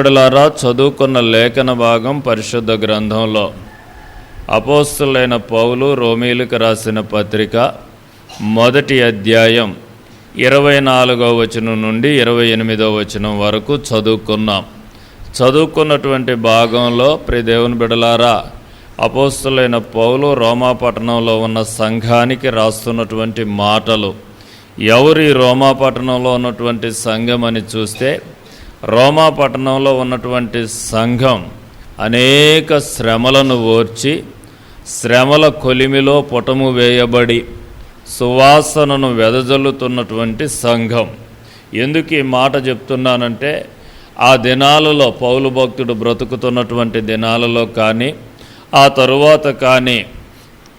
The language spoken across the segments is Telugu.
బిడ్డలారా, చదువుకున్న లేఖన భాగం పరిశుద్ధ గ్రంథంలో అపోస్తలులైన పౌలు రోమీయులకు రాసిన పత్రిక 1వ అధ్యాయం 24వ వచనం నుండి 28వ వచనం వరకు చదువుకున్నటువంటి భాగంలో ప్రియ దేవుని బిడ్డలారా, అపోస్తలులైన పౌలు రోమా పట్టణంలో ఉన్న సంఘానికి రాస్తున్నటువంటి మాటలు. ఎవరు ఈ రోమా పట్టణంలో ఉన్నటువంటి సంఘం అని చూస్తే, రోమా పట్టణంలో ఉన్నటువంటి సంఘం అనేక శ్రమలను ఓర్చి, శ్రమల కొలిమిలో పుటము వేయబడి సువాసనను వెదజల్లుతున్నటువంటి సంఘం. ఎందుకు ఈ మాట చెప్తున్నానంటే, ఆ దినాలలో పౌలు భక్తుడు బ్రతుకుతున్నటువంటి దినాలలో కానీ ఆ తరువాత కానీ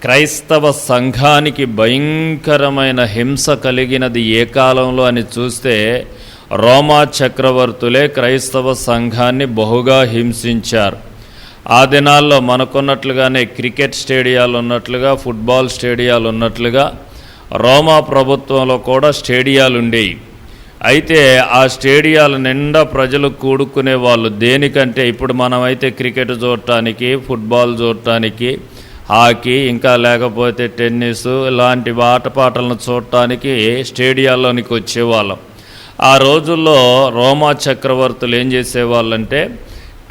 క్రైస్తవ సంఘానికి భయంకరమైన హింస కలిగినది ఏ కాలంలో అని చూస్తే, రోమా చక్రవర్తులే క్రైస్తవ సంఘాన్ని బహుగా హింసించారు. ఆ దినాల్లో మనకున్నట్లుగానే క్రికెట్ స్టేడియాలు ఉన్నట్లుగా, ఫుట్బాల్ స్టేడియాలు ఉన్నట్లుగా రోమా ప్రభుత్వంలో కూడా స్టేడియాలు ఉండేవి. అయితే ఆ స్టేడియాల నిండా ప్రజలు కూడుకునే వాళ్ళు. దేనికంటే, ఇప్పుడు మనమైతే క్రికెట్ చూడటానికి, ఫుట్బాల్ చూడటానికి, హాకీ, ఇంకా లేకపోతే టెన్నిస్ ఇలాంటి ఆటపాటలను చూడటానికి స్టేడియాల్లోనికి వచ్చేవాళ్ళం. ఆ రోజుల్లో రోమా చక్రవర్తులు ఏం చేసేవాళ్ళంటే,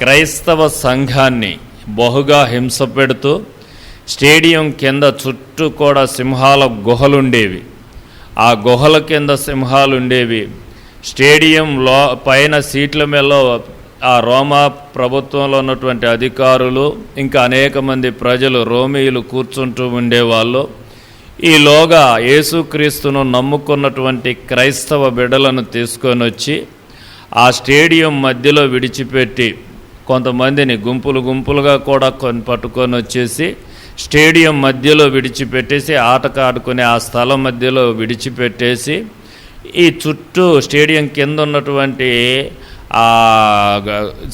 క్రైస్తవ సంఘాన్ని బహుగా హింస పెడుతూ స్టేడియం కింద చుట్టూ కూడా సింహాల గుహలుండేవి. ఆ గుహల కింద సింహాలు ఉండేవి. స్టేడియంలో పైన సీట్ల మీద ఆ రోమా ప్రభుత్వంలో ఉన్నటువంటి అధికారులు, ఇంకా అనేక మంది ప్రజలు, రోమీయులు కూర్చుంటూ ఉండేవాళ్ళు. ఈలోగా యేసుక్రీస్తును నమ్ముకున్నటువంటి క్రైస్తవ బిడ్డలను తీసుకొని వచ్చి ఆ స్టేడియం మధ్యలో విడిచిపెట్టి, కొంతమందిని గుంపులుగా కూడా పట్టుకొని వచ్చేసి స్టేడియం మధ్యలో విడిచిపెట్టేసి, ఆటకు ఆడుకునే ఆ స్థలం మధ్యలో విడిచిపెట్టేసి, ఈ చుట్టూ స్టేడియం కింద ఉన్నటువంటి ఆ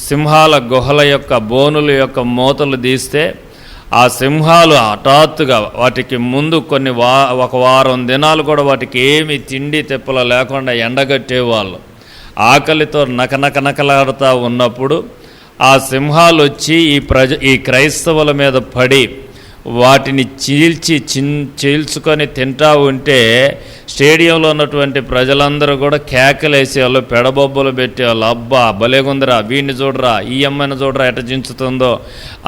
సింహాల గుహల యొక్క బోనుల యొక్క మూతలు తీస్తే, ఆ సింహాలు హఠాత్తుగా వాటికి ముందు ఒక వారం దినాలు కూడా వాటికి ఏమి తిండి తెప్పల లేకుండా ఎండగట్టేవాళ్ళు. ఆకలితో నకనకలాడుతూ ఉన్నప్పుడు ఆ సింహాలు వచ్చి ఈ క్రైస్తవుల మీద పడి వాటిని చీల్చుకొని తింటా ఉంటే, స్టేడియంలో ఉన్నటువంటి ప్రజలందరూ కూడా కేకలేసి వాళ్ళు పెడబొబ్బలు పెట్టేవాళ్ళు. అబ్బా భలేగుందిరా, వీడిని చూడరా, ఈ అమ్మాయిని చూడరా ఎట జించుతుందో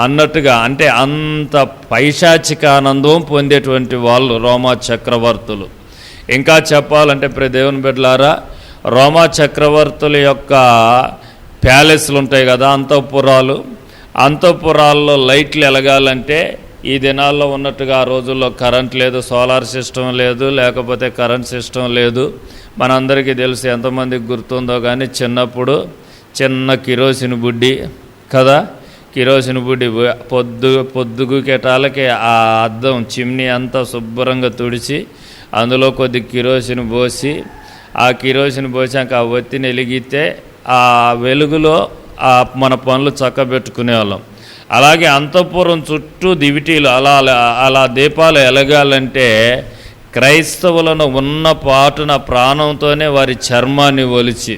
అన్నట్టుగా. అంటే అంత పైశాచిక ఆనందం పొందేటువంటి వాళ్ళు రోమా చక్రవర్తులు. ఇంకా చెప్పాలంటే ప్రియ దేవుని బిడ్డలారా, రోమా చక్రవర్తుల యొక్క ప్యాలెస్లు ఉంటాయి కదా, అంతఃపురాల్లో లైట్లు ఎలగాలంటే ఈ దినాల్లో ఉన్నట్టుగా ఆ రోజుల్లో కరెంట్ లేదు, సోలార్ సిస్టమ్ లేదు, లేకపోతే కరెంట్ సిస్టమ్ లేదు. మనందరికీ తెలుసు, ఎంతమందికి గుర్తుందో కానీ, చిన్నప్పుడు చిన్న కిరోసిన్ బుడ్డి కదా, కిరోసిన్ బుడ్డి పొద్దుగుకేటాలకి ఆ అద్దం చిమ్నీ అంతా శుభ్రంగా తుడిచి అందులో కొద్ది కిరోసిన్ పోసి, ఆ కిరోసిన్ పోసాక ఆ ఒత్తిని వెలిగితే ఆ వెలుగులో మన పనులు చక్కబెట్టుకునేవాళ్ళం. అలాగే అంతఃపురం చుట్టూ దివిటీలు అలా దీపాలు ఎలగాలంటే క్రైస్తవులను ఉన్న పాటున ప్రాణంతోనే వారి చర్మాన్ని ఒలిచి,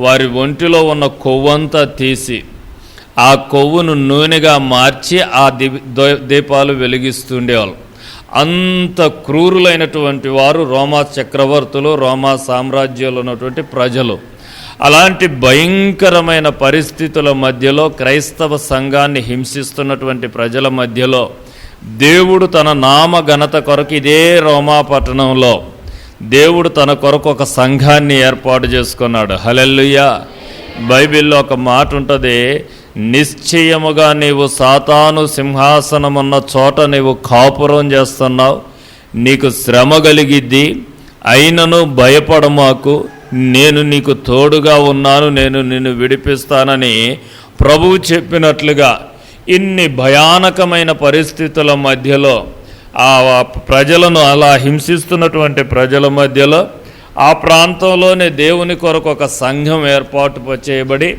వారి ఒంటిలో ఉన్న కొవ్వంతా తీసి, ఆ కొవ్వును నూనెగా మార్చి ఆ దీపాలు వెలిగిస్తుండేవాళ్ళు. అంత క్రూరులైనటువంటి వారు రోమా చక్రవర్తులు, రోమా సామ్రాజ్యంలో ఉన్నటువంటి ప్రజలు. అలాంటి భయంకరమైన పరిస్థితుల మధ్యలో, క్రైస్తవ సంఘాన్ని హింసిస్తున్నటువంటి ప్రజల మధ్యలో దేవుడు తన నామ ఘనత కొరకు ఇదే రోమా పట్టణంలో దేవుడు తన కొరకు ఒక సంఘాన్ని ఏర్పాటు చేసుకున్నాడు. హల్లెలూయా. బైబిల్లో ఒక మాట ఉంటుంది, నిశ్చయముగా నీవు సాతాను సింహాసనమున్న చోట నీవు కాపురం చేస్తున్నావు, నీకు శ్రమ కలిగిద్ది, అయినను భయపడమాకు, నేను నీకు తోడుగా ఉన్నాను, నేను నిన్ను విడిపిస్తానని ప్రభువు చెప్పినట్లుగా ఇన్ని భయానకమైన పరిస్థితుల మధ్యలో, ఆ ప్రజలను అలా హింసిస్తున్నటువంటి ప్రజల మధ్యలో, ఆ ప్రాంతంలోనే దేవుని కొరకు ఒక సంఘం ఏర్పాటు చేయబడి,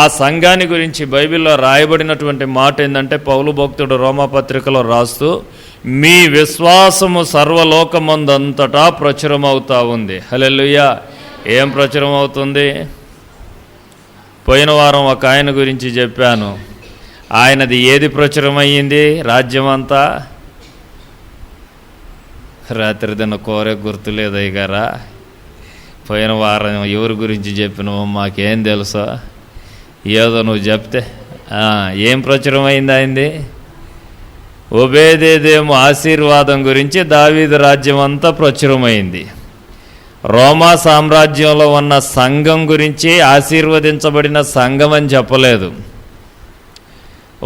ఆ సంఘాన్ని గురించి బైబిల్లో రాయబడినటువంటి మాట ఏంటంటే, పౌలు భక్తుడు రోమా పత్రికలో రాస్తూ, మీ విశ్వాసము సర్వలోకమందంతటా ప్రచురమవుతా ఉంది. హల్లెలూయా. ఏం ప్రచురం అవుతుంది? పోయిన వారం ఒక ఆయన గురించి చెప్పాను. ఆయనది ఏది ప్రచురమయ్యింది? రాజ్యం అంతా రాత్రి దిన కోరే గుర్తులేదు అయ్యగారా. పోయిన వారం ఎవరి గురించి చెప్పినావు మాకేం తెలుసా? ఏదో నువ్వు చెప్తే ఏం ప్రచురమైంది అయింది? ఒబేదేదేమో ఆశీర్వాదం గురించి దావీదు రాజ్యం అంతా ప్రచురమైంది. రోమా సామ్రాజ్యంలో ఉన్న సంఘం గురించి ఆశీర్వదించబడిన సంఘం అని చెప్పలేదు.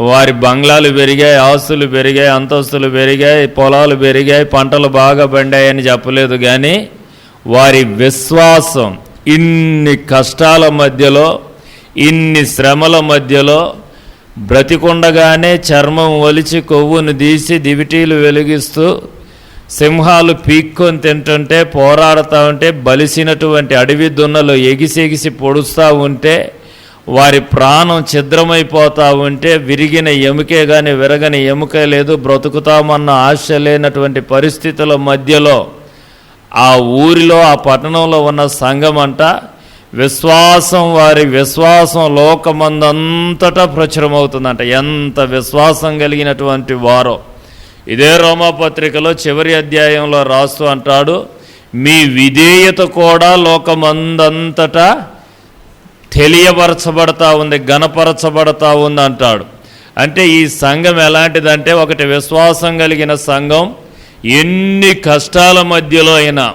వారి బంగ్లాలు పెరిగాయి, ఆస్తులు పెరిగాయి, అంతస్తులు పెరిగాయి, పొలాలు పెరిగాయి, పంటలు బాగా పండాయని చెప్పలేదు. కానీ వారి విశ్వాసం ఇన్ని కష్టాల మధ్యలో, ఇన్ని శ్రమల మధ్యలో బ్రతికుండగానే చర్మం ఒలిచి కొవ్వును తీసి దివిటీలు వెలిగిస్తూ సింహాలు పీక్కొని తింటుంటే, పోరాడుతూ ఉంటే, బలిసినటువంటి అడవి దున్నలు ఎగిసి పొడుస్తూ ఉంటే, వారి ప్రాణం ఛిద్రమైపోతూ ఉంటే, విరిగిన ఎముకే కానీ విరగని ఎముకే లేదు, బ్రతుకుతామన్న ఆశ లేనటువంటి పరిస్థితుల మధ్యలో ఆ ఊరిలో, ఆ పట్టణంలో ఉన్న సంఘం అంట వారి విశ్వాసం లోకమందంతటా ప్రచురమవుతుందంట. ఎంత విశ్వాసం కలిగినటువంటి వారో! ఇదే రోమాపత్రికలో చివరి అధ్యాయంలో రాస్తూ అంటాడు, మీ విధేయత కూడా లోకమందంతటా తెలియపరచబడతా ఉంది, గణపరచబడతా ఉంది అంటాడు. అంటే ఈ సంఘం ఎలాంటిదంటే, ఒకటి విశ్వాసం కలిగిన సంఘం ఎన్ని కష్టాల మధ్యలో అయినా,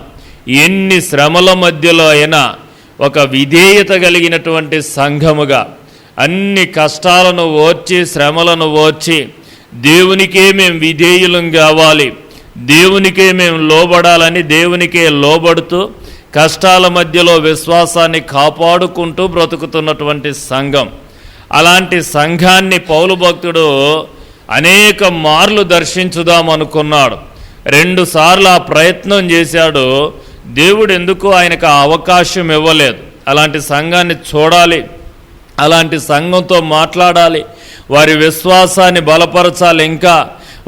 ఎన్ని శ్రమల మధ్యలో అయినా ఒక విధేయత కలిగినటువంటి సంఘముగా అన్ని కష్టాలను ఓర్చి, శ్రమలను ఓర్చి, దేవునికే మేము విధేయులం కావాలి, దేవునికే మేము లోబడాలని దేవునికే లోబడుతూ కష్టాల మధ్యలో విశ్వాసాన్ని కాపాడుకుంటూ బ్రతుకుతున్నటువంటి సంఘం. అలాంటి సంఘాన్ని పౌలు భక్తుడు అనేక మార్లు దర్శించుదామనుకున్నాడు. 2 సార్లు ఆ ప్రయత్నం చేశాడు. దేవుడు ఎందుకు ఆయనకు ఆ అవకాశం ఇవ్వలేదు? అలాంటి సంఘాన్ని చూడాలి, అలాంటి సంఘంతో మాట్లాడాలి, వారి విశ్వాసాన్ని బలపరచాలి, ఇంకా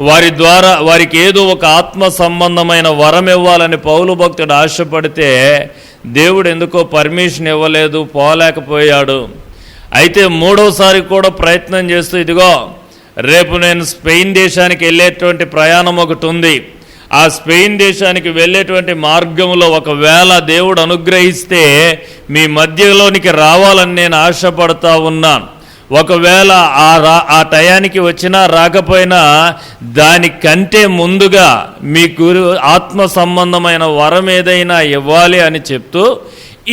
వారి ద్వారా వారికి ఏదో ఒక ఆత్మ సంబంధమైన వరం ఇవ్వాలని పౌలు భక్తుడు ఆశపడితే దేవుడు ఎందుకో పర్మిషన్ ఇవ్వలేదు, పోలేకపోయాడు. అయితే 3వసారి కూడా ప్రయత్నం చేస్తూ, ఇదిగో రేపు నేను స్పెయిన్ దేశానికి వెళ్ళేటువంటి ప్రయాణం ఒకటి ఉంది, ఆ స్పెయిన్ దేశానికి వెళ్ళేటువంటి మార్గంలో ఒకవేళ దేవుడు అనుగ్రహిస్తే మీ మధ్యలోనికి రావాలని నేను ఆశపడతా ఉన్నాను. ఒకవేళ ఆ టయానికి వచ్చినా రాకపోయినా దానికంటే ముందుగా మీకు ఆత్మ సంబంధమైన వరం ఏదైనా ఇవ్వాలి అని చెప్తూ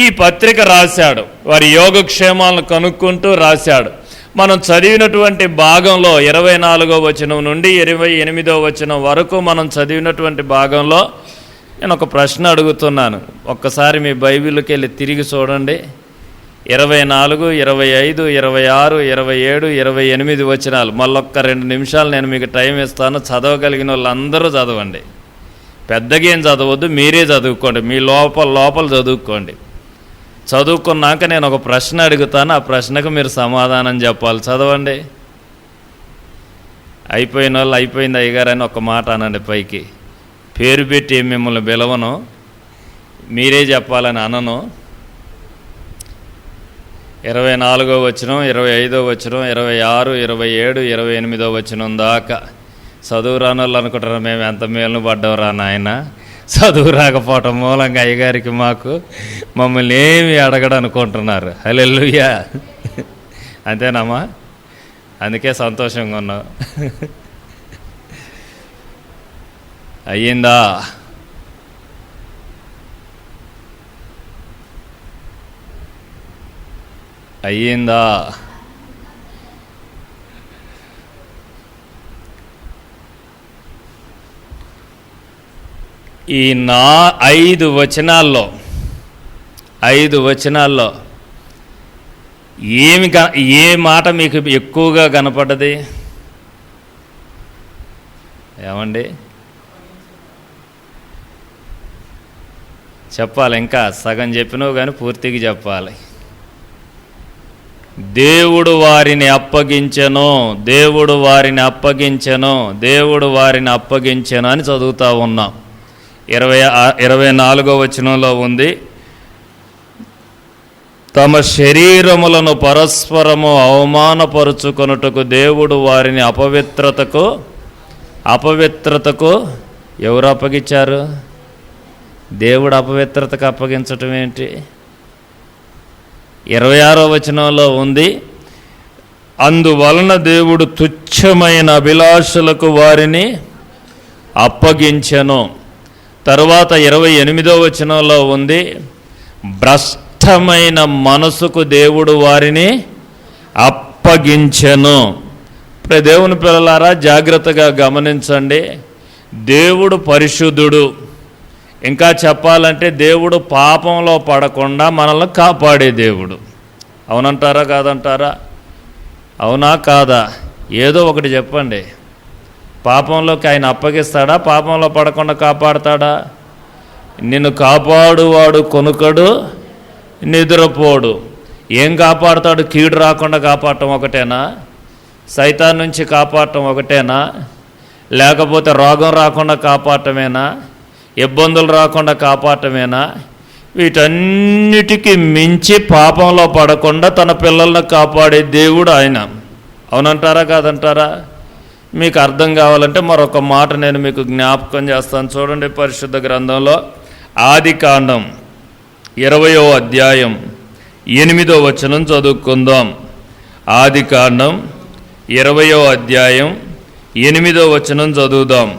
ఈ పత్రిక రాశాడు. వారి యోగక్షేమాలను కనుక్కుంటూ రాశాడు. మనం చదివినటువంటి భాగంలో 24వ వచనం నుండి 28వ వచనం వరకు మనం చదివినటువంటి భాగంలో నేను ఒక ప్రశ్న అడుగుతున్నాను. ఒక్కసారి మీ బైబిల్కి వెళ్ళి తిరిగి చూడండి. 24, 25, 26, 27, 28 వచనాలు. మళ్ళొక్క 2 నిమిషాలు నేను మీకు టైం ఇస్తాను. చదవగలిగిన వాళ్ళందరూ చదవండి. పెద్దగా ఏం చదవద్దు, మీరే చదువుకోండి, మీ లోపల చదువుకోండి. చదువుకున్నాక నేను ఒక ప్రశ్న అడుగుతాను, ఆ ప్రశ్నకు మీరు సమాధానం చెప్పాలి. చదవండి. అయిపోయిన వాళ్ళు అయిపోయింది అయ్యగారని ఒక మాట అనండి పైకి. పేరు పెట్టి మిమ్మల్ని పిలవను, మీరే చెప్పాలని అనను. 24వ వచనం, 25వ వచనం, 26, 27, 28వ వచనం దాకా చదువు రాని వాళ్ళు అనుకుంటారా మేము ఎంత మేలు పడ్డవరా నాయన, చదువు రాకపోవటం మూలంగా అయ్యగారికి మాకు మమ్మల్ని ఏమి అడగడు అనుకుంటున్నారు. హల్లెలూయా. అంతేనమ్మా? అందుకే సంతోషంగా ఉన్నావు. అయ్యిందా? అయ్యిందా? ఈ 5 వచనాల్లో ఏ మాట మీకు ఎక్కువగా కనపడ్డది? ఏమండి చెప్పాలి. ఇంకా సగం చెప్పినావు కానీ పూర్తిగా చెప్పాలి. దేవుడు వారిని అప్పగించెను, దేవుడు వారిని అప్పగించెను, దేవుడు వారిని అప్పగించెను అని చదువుతూ ఉన్నాం. 24వ వచనంలో ఉంది. తమ శరీరములను పరస్పరము అవమానపరుచుకొనుటకు దేవుడు వారిని అపవిత్రతకు ఎవరు అప్పగించారు? దేవుడు అపవిత్రతకు అప్పగించటం ఏంటి? 26వ వచనంలో ఉంది, అందువలన దేవుడు తుచ్చమైన అభిలాషలకు వారిని అప్పగించెను. తరువాత 28వ వచనంలో ఉంది, భ్రష్టమైన మనసుకు దేవుడు వారిని అప్పగించెను. దేవుని పిల్లలారా, జాగ్రత్తగా గమనించండి. దేవుడు పరిశుద్ధుడు. ఇంకా చెప్పాలంటే దేవుడు పాపంలో పడకుండా మనల్ని కాపాడే దేవుడు. అవునంటారా కాదంటారా? అవునా కాదా? ఏదో ఒకటి చెప్పండి. పాపంలోకి ఆయన అప్పగిస్తాడా? పాపంలో పడకుండా కాపాడతాడా? నిన్ను కాపాడువాడు కొనుకడు, నిద్రపోడు. ఏం కాపాడుతాడు? కీడు రాకుండా కాపాడటం ఒకటేనా? సైతాన్ నుంచి కాపాడటం ఒకటేనా? లేకపోతే రోగం రాకుండా కాపాడటమేనా? ఇబ్బందులు రాకుండా కాపాడటమేనా? వీటన్నిటికీ మించి పాపంలో పడకుండా తన పిల్లలను కాపాడే దేవుడు ఆయన. అవునంటారా కాదంటారా? మీకు అర్థం కావాలంటే మరొక మాట నేను మీకు జ్ఞాపకం చేస్తాను. చూడండి, పరిశుద్ధ గ్రంథంలో ఆదికాండం 20వ అధ్యాయం 8వ వచనం చదువుకుందాం. ఆదికాండం 20వ అధ్యాయం 8వ వచనం చదువుదాం.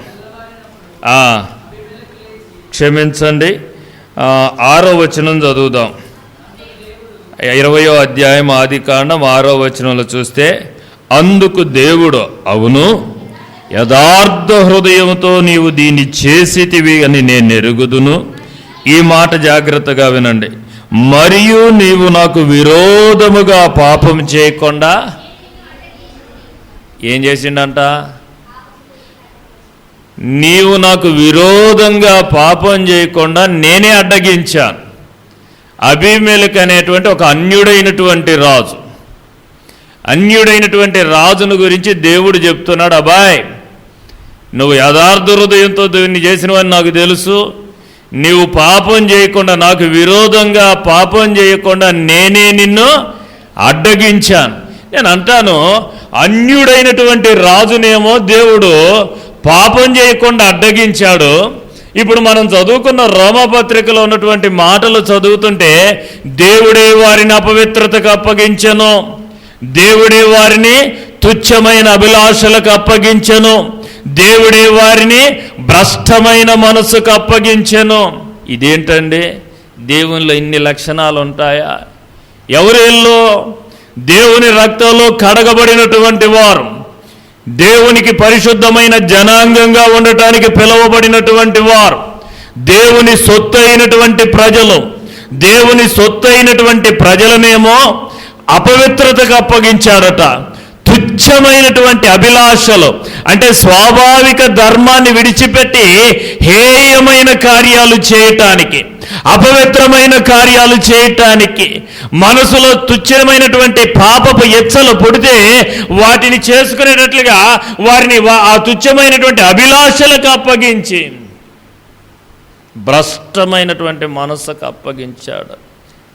క్షమించండి, 6వ వచనం చదువుదాం. 20వ అధ్యాయం ఆదికాండం 6వ వచనంలో చూస్తే, అందుకు దేవుడు, అవును, యథార్థ హృదయంతో నీవు దీన్ని చేసితివి అని నేను ఎరుగుదును. ఈ మాట జాగ్రత్తగా వినండి. మరియు నీవు నాకు విరోధముగా పాపం చేయకుండా ఏం చేసిండంట? నీవు నాకు విరోధంగా పాపం చేయకుండా నేనే అడ్డగించాను. అబీమెలెకు అనేటువంటి ఒక అన్యుడైనటువంటి రాజును గురించి దేవుడు చెప్తున్నాడు, అబ్బాయ్, నువ్వు యథార్థ హృదయంతో దీన్ని చేసినవని నాకు తెలుసు. నీవు పాపం చేయకుండా, నాకు విరోధంగా పాపం చేయకుండా నేనే నిన్ను అడ్డగించాను. నేను అంటాను, అన్యుడైనటువంటి రాజునేమో దేవుడు పాపం చేయకుండా అడ్డగించాడు. ఇప్పుడు మనం చదువుకున్న రోమపత్రికలో ఉన్నటువంటి మాటలు చదువుతుంటే, దేవుడే వారిని అపవిత్రతకు అప్పగించెను, దేవుడే వారిని తుచ్చమైన అభిలాషలకు అప్పగించెను, దేవుడే వారిని భ్రష్టమైన మనసుకు అప్పగించెను. ఇదేంటండి? దేవునిలో ఇన్ని లక్షణాలు ఉంటాయా? ఎవరిలో? దేవుని రక్తంలో కడగబడినటువంటి వారు, దేవునికి పరిశుద్ధమైన జనాంగంగా ఉండటానికి పిలువబడినటువంటి వారు, దేవుని సొత్తు అయినటువంటి ప్రజలు. దేవుని సొత్తు అయినటువంటి ప్రజలనేమో అపవిత్రతకు అప్పగించాడట. తుచ్చమైనటువంటి అభిలాషలు అంటే స్వాభావిక ధర్మాన్ని విడిచిపెట్టి హేయమైన కార్యాలు చేయటానికి, అపవిత్రమైన కార్యాలు చేయటానికి, మనసులో తుచ్చమైనటువంటి పాపపు ఎచ్చలు పుడితే వాటిని చేసుకునేటట్లుగా వారిని ఆ తుచ్చమైనటువంటి అభిలాషలకు అప్పగించి భ్రష్టమైనటువంటి మనసుకు అప్పగించాడు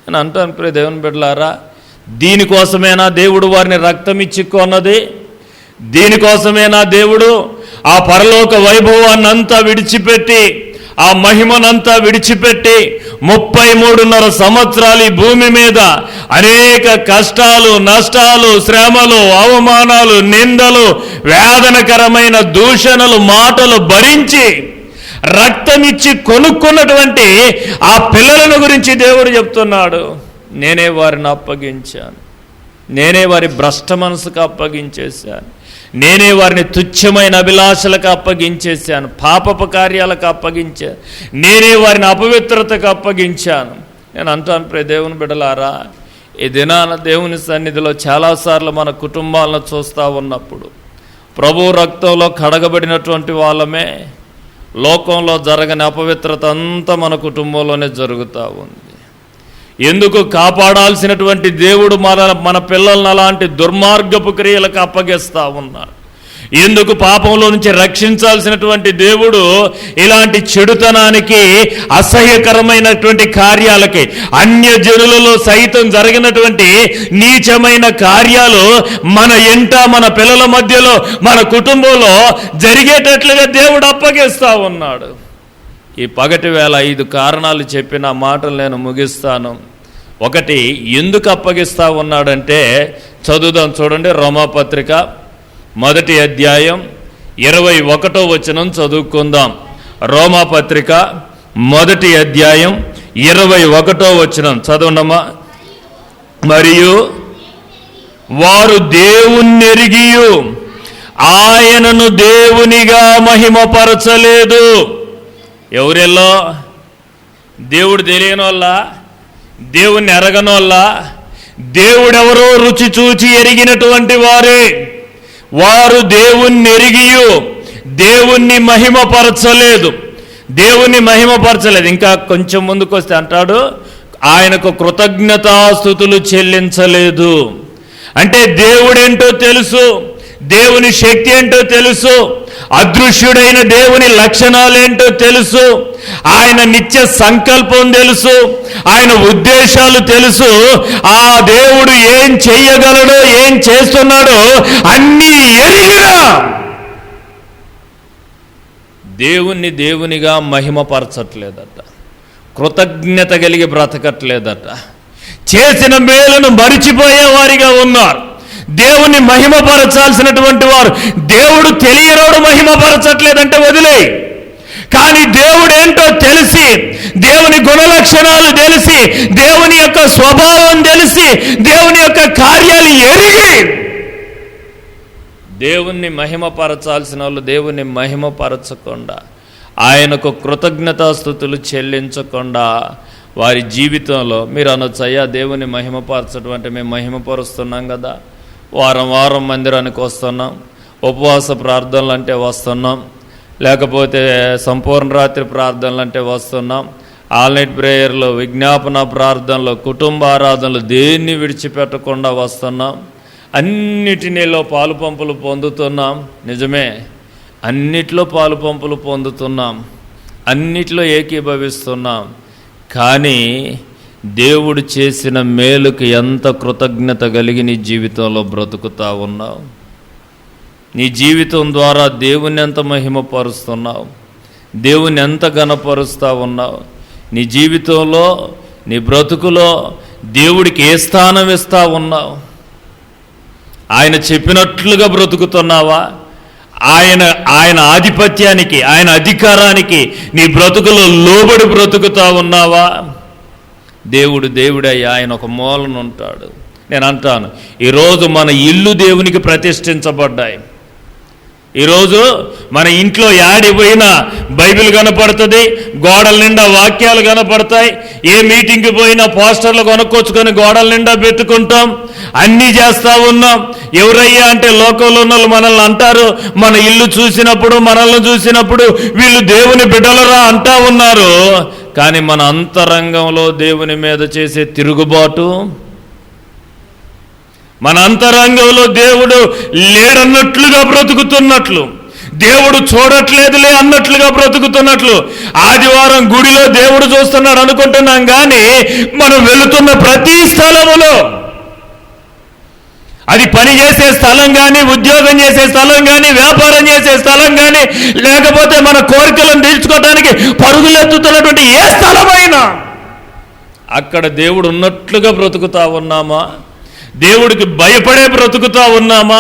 అని అంటాను. ప్రియ దేవుని బిడ్డలారా, దీనికోసమేనా దేవుడు వారిని రక్తం ఇచ్చి కొన్నది? దీనికోసమేనా దేవుడు ఆ పరలోక వైభవాన్నంతా విడిచిపెట్టి, ఆ మహిమనంతా విడిచిపెట్టి 33.5 సంవత్సరాలు ఈ భూమి మీద అనేక కష్టాలు, నష్టాలు, శ్రమలు, అవమానాలు, నిందలు, వేదనకరమైన దూషణలు, మాటలు భరించి రక్తమిచ్చి కొనుక్కున్నటువంటి ఆ పిల్లలను గురించి దేవుడు చెప్తున్నాడు. నేనే వారిని అప్పగించాను, నేనే వారి భ్రష్ట మనసుకు అప్పగించేశాను, నేనే వారిని తుచ్చమైన అభిలాషలకు అప్పగించేశాను, పాపపు కార్యాలకు అప్పగించాను, నేనే వారిని అపవిత్రతకు అప్పగించాను. నేను అంటాను, ప్రియ దేవుని బిడ్డలారా, ఈ దినాన దేవుని సన్నిధిలో చాలాసార్లు మన కుటుంబాలను చూస్తూ ఉన్నప్పుడు ప్రభు రక్తంలో కడగబడినటువంటి వాళ్ళమే లోకంలో జరగని అపవిత్రత అంతా మన కుటుంబంలోనే జరుగుతూ ఉంది. ఎందుకు? కాపాడాల్సినటువంటి దేవుడు మన పిల్లలను అలాంటి దుర్మార్గపు క్రియలకు అప్పగిస్తూ ఉన్నాడు. ఎందుకు పాపంలో నుంచి రక్షించాల్సినటువంటి దేవుడు ఇలాంటి చెడుతనానికి, అసహ్యకరమైనటువంటి కార్యాలకి, అన్యజనులలో సైతం జరిగినటువంటి నీచమైన కార్యాలు మన ఎంట, మన పిల్లల మధ్యలో, మన కుటుంబంలో జరిగేటట్లుగా దేవుడు అప్పగిస్తా ఉన్నాడు. ఈ పగటి వేళ 5 కారణాలు చెప్పిన మాటలు నేను ముగిస్తాను. ఒకటి, ఎందుకు అప్పగిస్తా ఉన్నాడంటే చదువుదాం చూడండి. రోమాపత్రిక 1వ అధ్యాయం 21వ వచనం చదువుకుందాం. రోమాపత్రిక 1వ అధ్యాయం 21వ వచనం చదవండమ్మా. మరియు వారు దేవుణ్ణెరిగియు ఆయనను దేవునిగా మహిమపరచలేదు. ఎవరెల్లో? దేవుడు తెలియని వాళ్ళ, దేవుణ్ణి ఎరగనోళ్ళ, దేవుడెవరో రుచి చూచి ఎరిగినటువంటి వారే. వారు దేవుణ్ణి ఎరిగియు దేవుణ్ణి మహిమపరచలేదు. దేవుణ్ణి మహిమపరచలేదు. ఇంకా కొంచెం ముందుకు వస్తే అంటాడు, ఆయనకు కృతజ్ఞతాస్తుతులు చెల్లించలేదు. అంటే దేవుడేంటో తెలుసు, దేవుని శక్తి ఏంటో తెలుసు, అదృశ్యుడైన దేవుని లక్షణాలేంటో తెలుసు, ఆయన నిత్య సంకల్పం తెలుసు, ఆయన ఉద్దేశాలు తెలుసు. ఆ దేవుడు ఏం చెయ్యగలడో, ఏం చేస్తున్నాడో అన్నీ ఎరిగినా దేవుణ్ణి దేవునిగా మహిమపరచట్లేదట, కృతజ్ఞత కలిగి బ్రతకట్లేదట. చేసిన మేలును మరిచిపోయే వారిగా ఉన్నారు. దేవుణ్ణి మహిమపరచాల్సినటువంటి వారు దేవుడు తెలియనోడు మహిమపరచట్లేదంటే వదిలే. కానీ దేవుడు ఏంటో తెలిసి, దేవుని గుణలక్షణాలు తెలిసి, దేవుని యొక్క స్వభావం తెలిసి, దేవుని యొక్క కార్యాలు ఎరిగి దేవుణ్ణి మహిమపరచాల్సిన వాళ్ళు దేవుణ్ణి మహిమపరచకుండా, ఆయనకు కృతజ్ఞతాస్తుతులు చెల్లించకుండా వారి జీవితంలో మీరు అనొచ్చు, అయ్యా దేవుని మహిమపరచడం అంటే మేము మహిమపరుస్తున్నాం కదా, వారం వారం మందిరానికి వస్తున్నాం, ఉపవాస ప్రార్థనలు అంటే వస్తున్నాం, లేకపోతే సంపూర్ణ రాత్రి ప్రార్థనలు అంటే వస్తున్నాం, ఆల్ నైట్ ప్రేయర్లు, విజ్ఞాపన ప్రార్థనలు, కుటుంబ ఆరాధనలు దేన్ని విడిచిపెట్టకుండా వస్తున్నాం, అన్నిటిలో పాలు పంపులు పొందుతున్నాం. నిజమే, అన్నిట్లో పాలు పంపులు పొందుతున్నాం, అన్నిట్లో ఏకీభవిస్తున్నాం. కానీ దేవుడు చేసిన మేలుకు ఎంత కృతజ్ఞత కలిగి నీ జీవితంలో బ్రతుకుతా ఉన్నావు? నీ జీవితం ద్వారా దేవుని ఎంత మహిమపరుస్తున్నావు? దేవుని ఎంత ఘనపరుస్తూ ఉన్నావు? నీ జీవితంలో, నీ బ్రతుకులో దేవుడికి ఏ స్థానం ఇస్తా ఉన్నావు? ఆయన చెప్పినట్లుగా బ్రతుకుతున్నావా? ఆయన ఆధిపత్యానికి, ఆయన అధికారానికి నీ బ్రతుకులో లోబడి బ్రతుకుతా ఉన్నావా? దేవుడు దేవుడయ్యా, ఆయన ఒక మూలన ఉంటాడు. నేను అంటాను, ఈరోజు మన ఇల్లు దేవునికి ప్రతిష్ఠించబడ్డాయి. ఈరోజు మన ఇంట్లో యాడి పోయినా బైబిల్ కనపడుతుంది, గోడల నిండా వాక్యాలు కనపడతాయి. ఏ మీటింగ్కి పోయినా పోస్టర్లు కొనుక్కొచ్చుకొని గోడల నిండా పెట్టుకుంటాం, అన్నీ చేస్తూ ఉన్నాం. ఎవరయ్యా అంటే లోకంలో ఉన్న వాళ్ళు మనల్ని అంటారు. మన ఇల్లు చూసినప్పుడు, మనల్ని చూసినప్పుడు వీళ్ళు దేవుని బిడ్డలరా అంటా ఉన్నారు. కానీ మన అంతరంగంలో దేవుని మీద చేసే తిరుగుబాటు, మన అంతరంగంలో దేవుడు లేడన్నట్లుగా బ్రతుకుతున్నట్లు, దేవుడు చూడట్లేదులే అన్నట్లుగా బ్రతుకుతున్నట్లు, ఆదివారం గుడిలో దేవుడు చూస్తున్నాడు అనుకుంటున్నాం. కానీ మనం వెళుతున్న ప్రతి స్థలములో, అది పని చేసే స్థలం కానీ, ఉద్యోగం చేసే స్థలం కానీ, వ్యాపారం చేసే స్థలం కానీ, లేకపోతే మన కోరికలను తీర్చుకోవడానికి పరుగులెత్తుతున్నటువంటి ఏ స్థలమైనా అక్కడ దేవుడు ఉన్నట్లుగా బ్రతుకుతా ఉన్నామా? దేవుడికి భయపడే బ్రతుకుతా ఉన్నామా?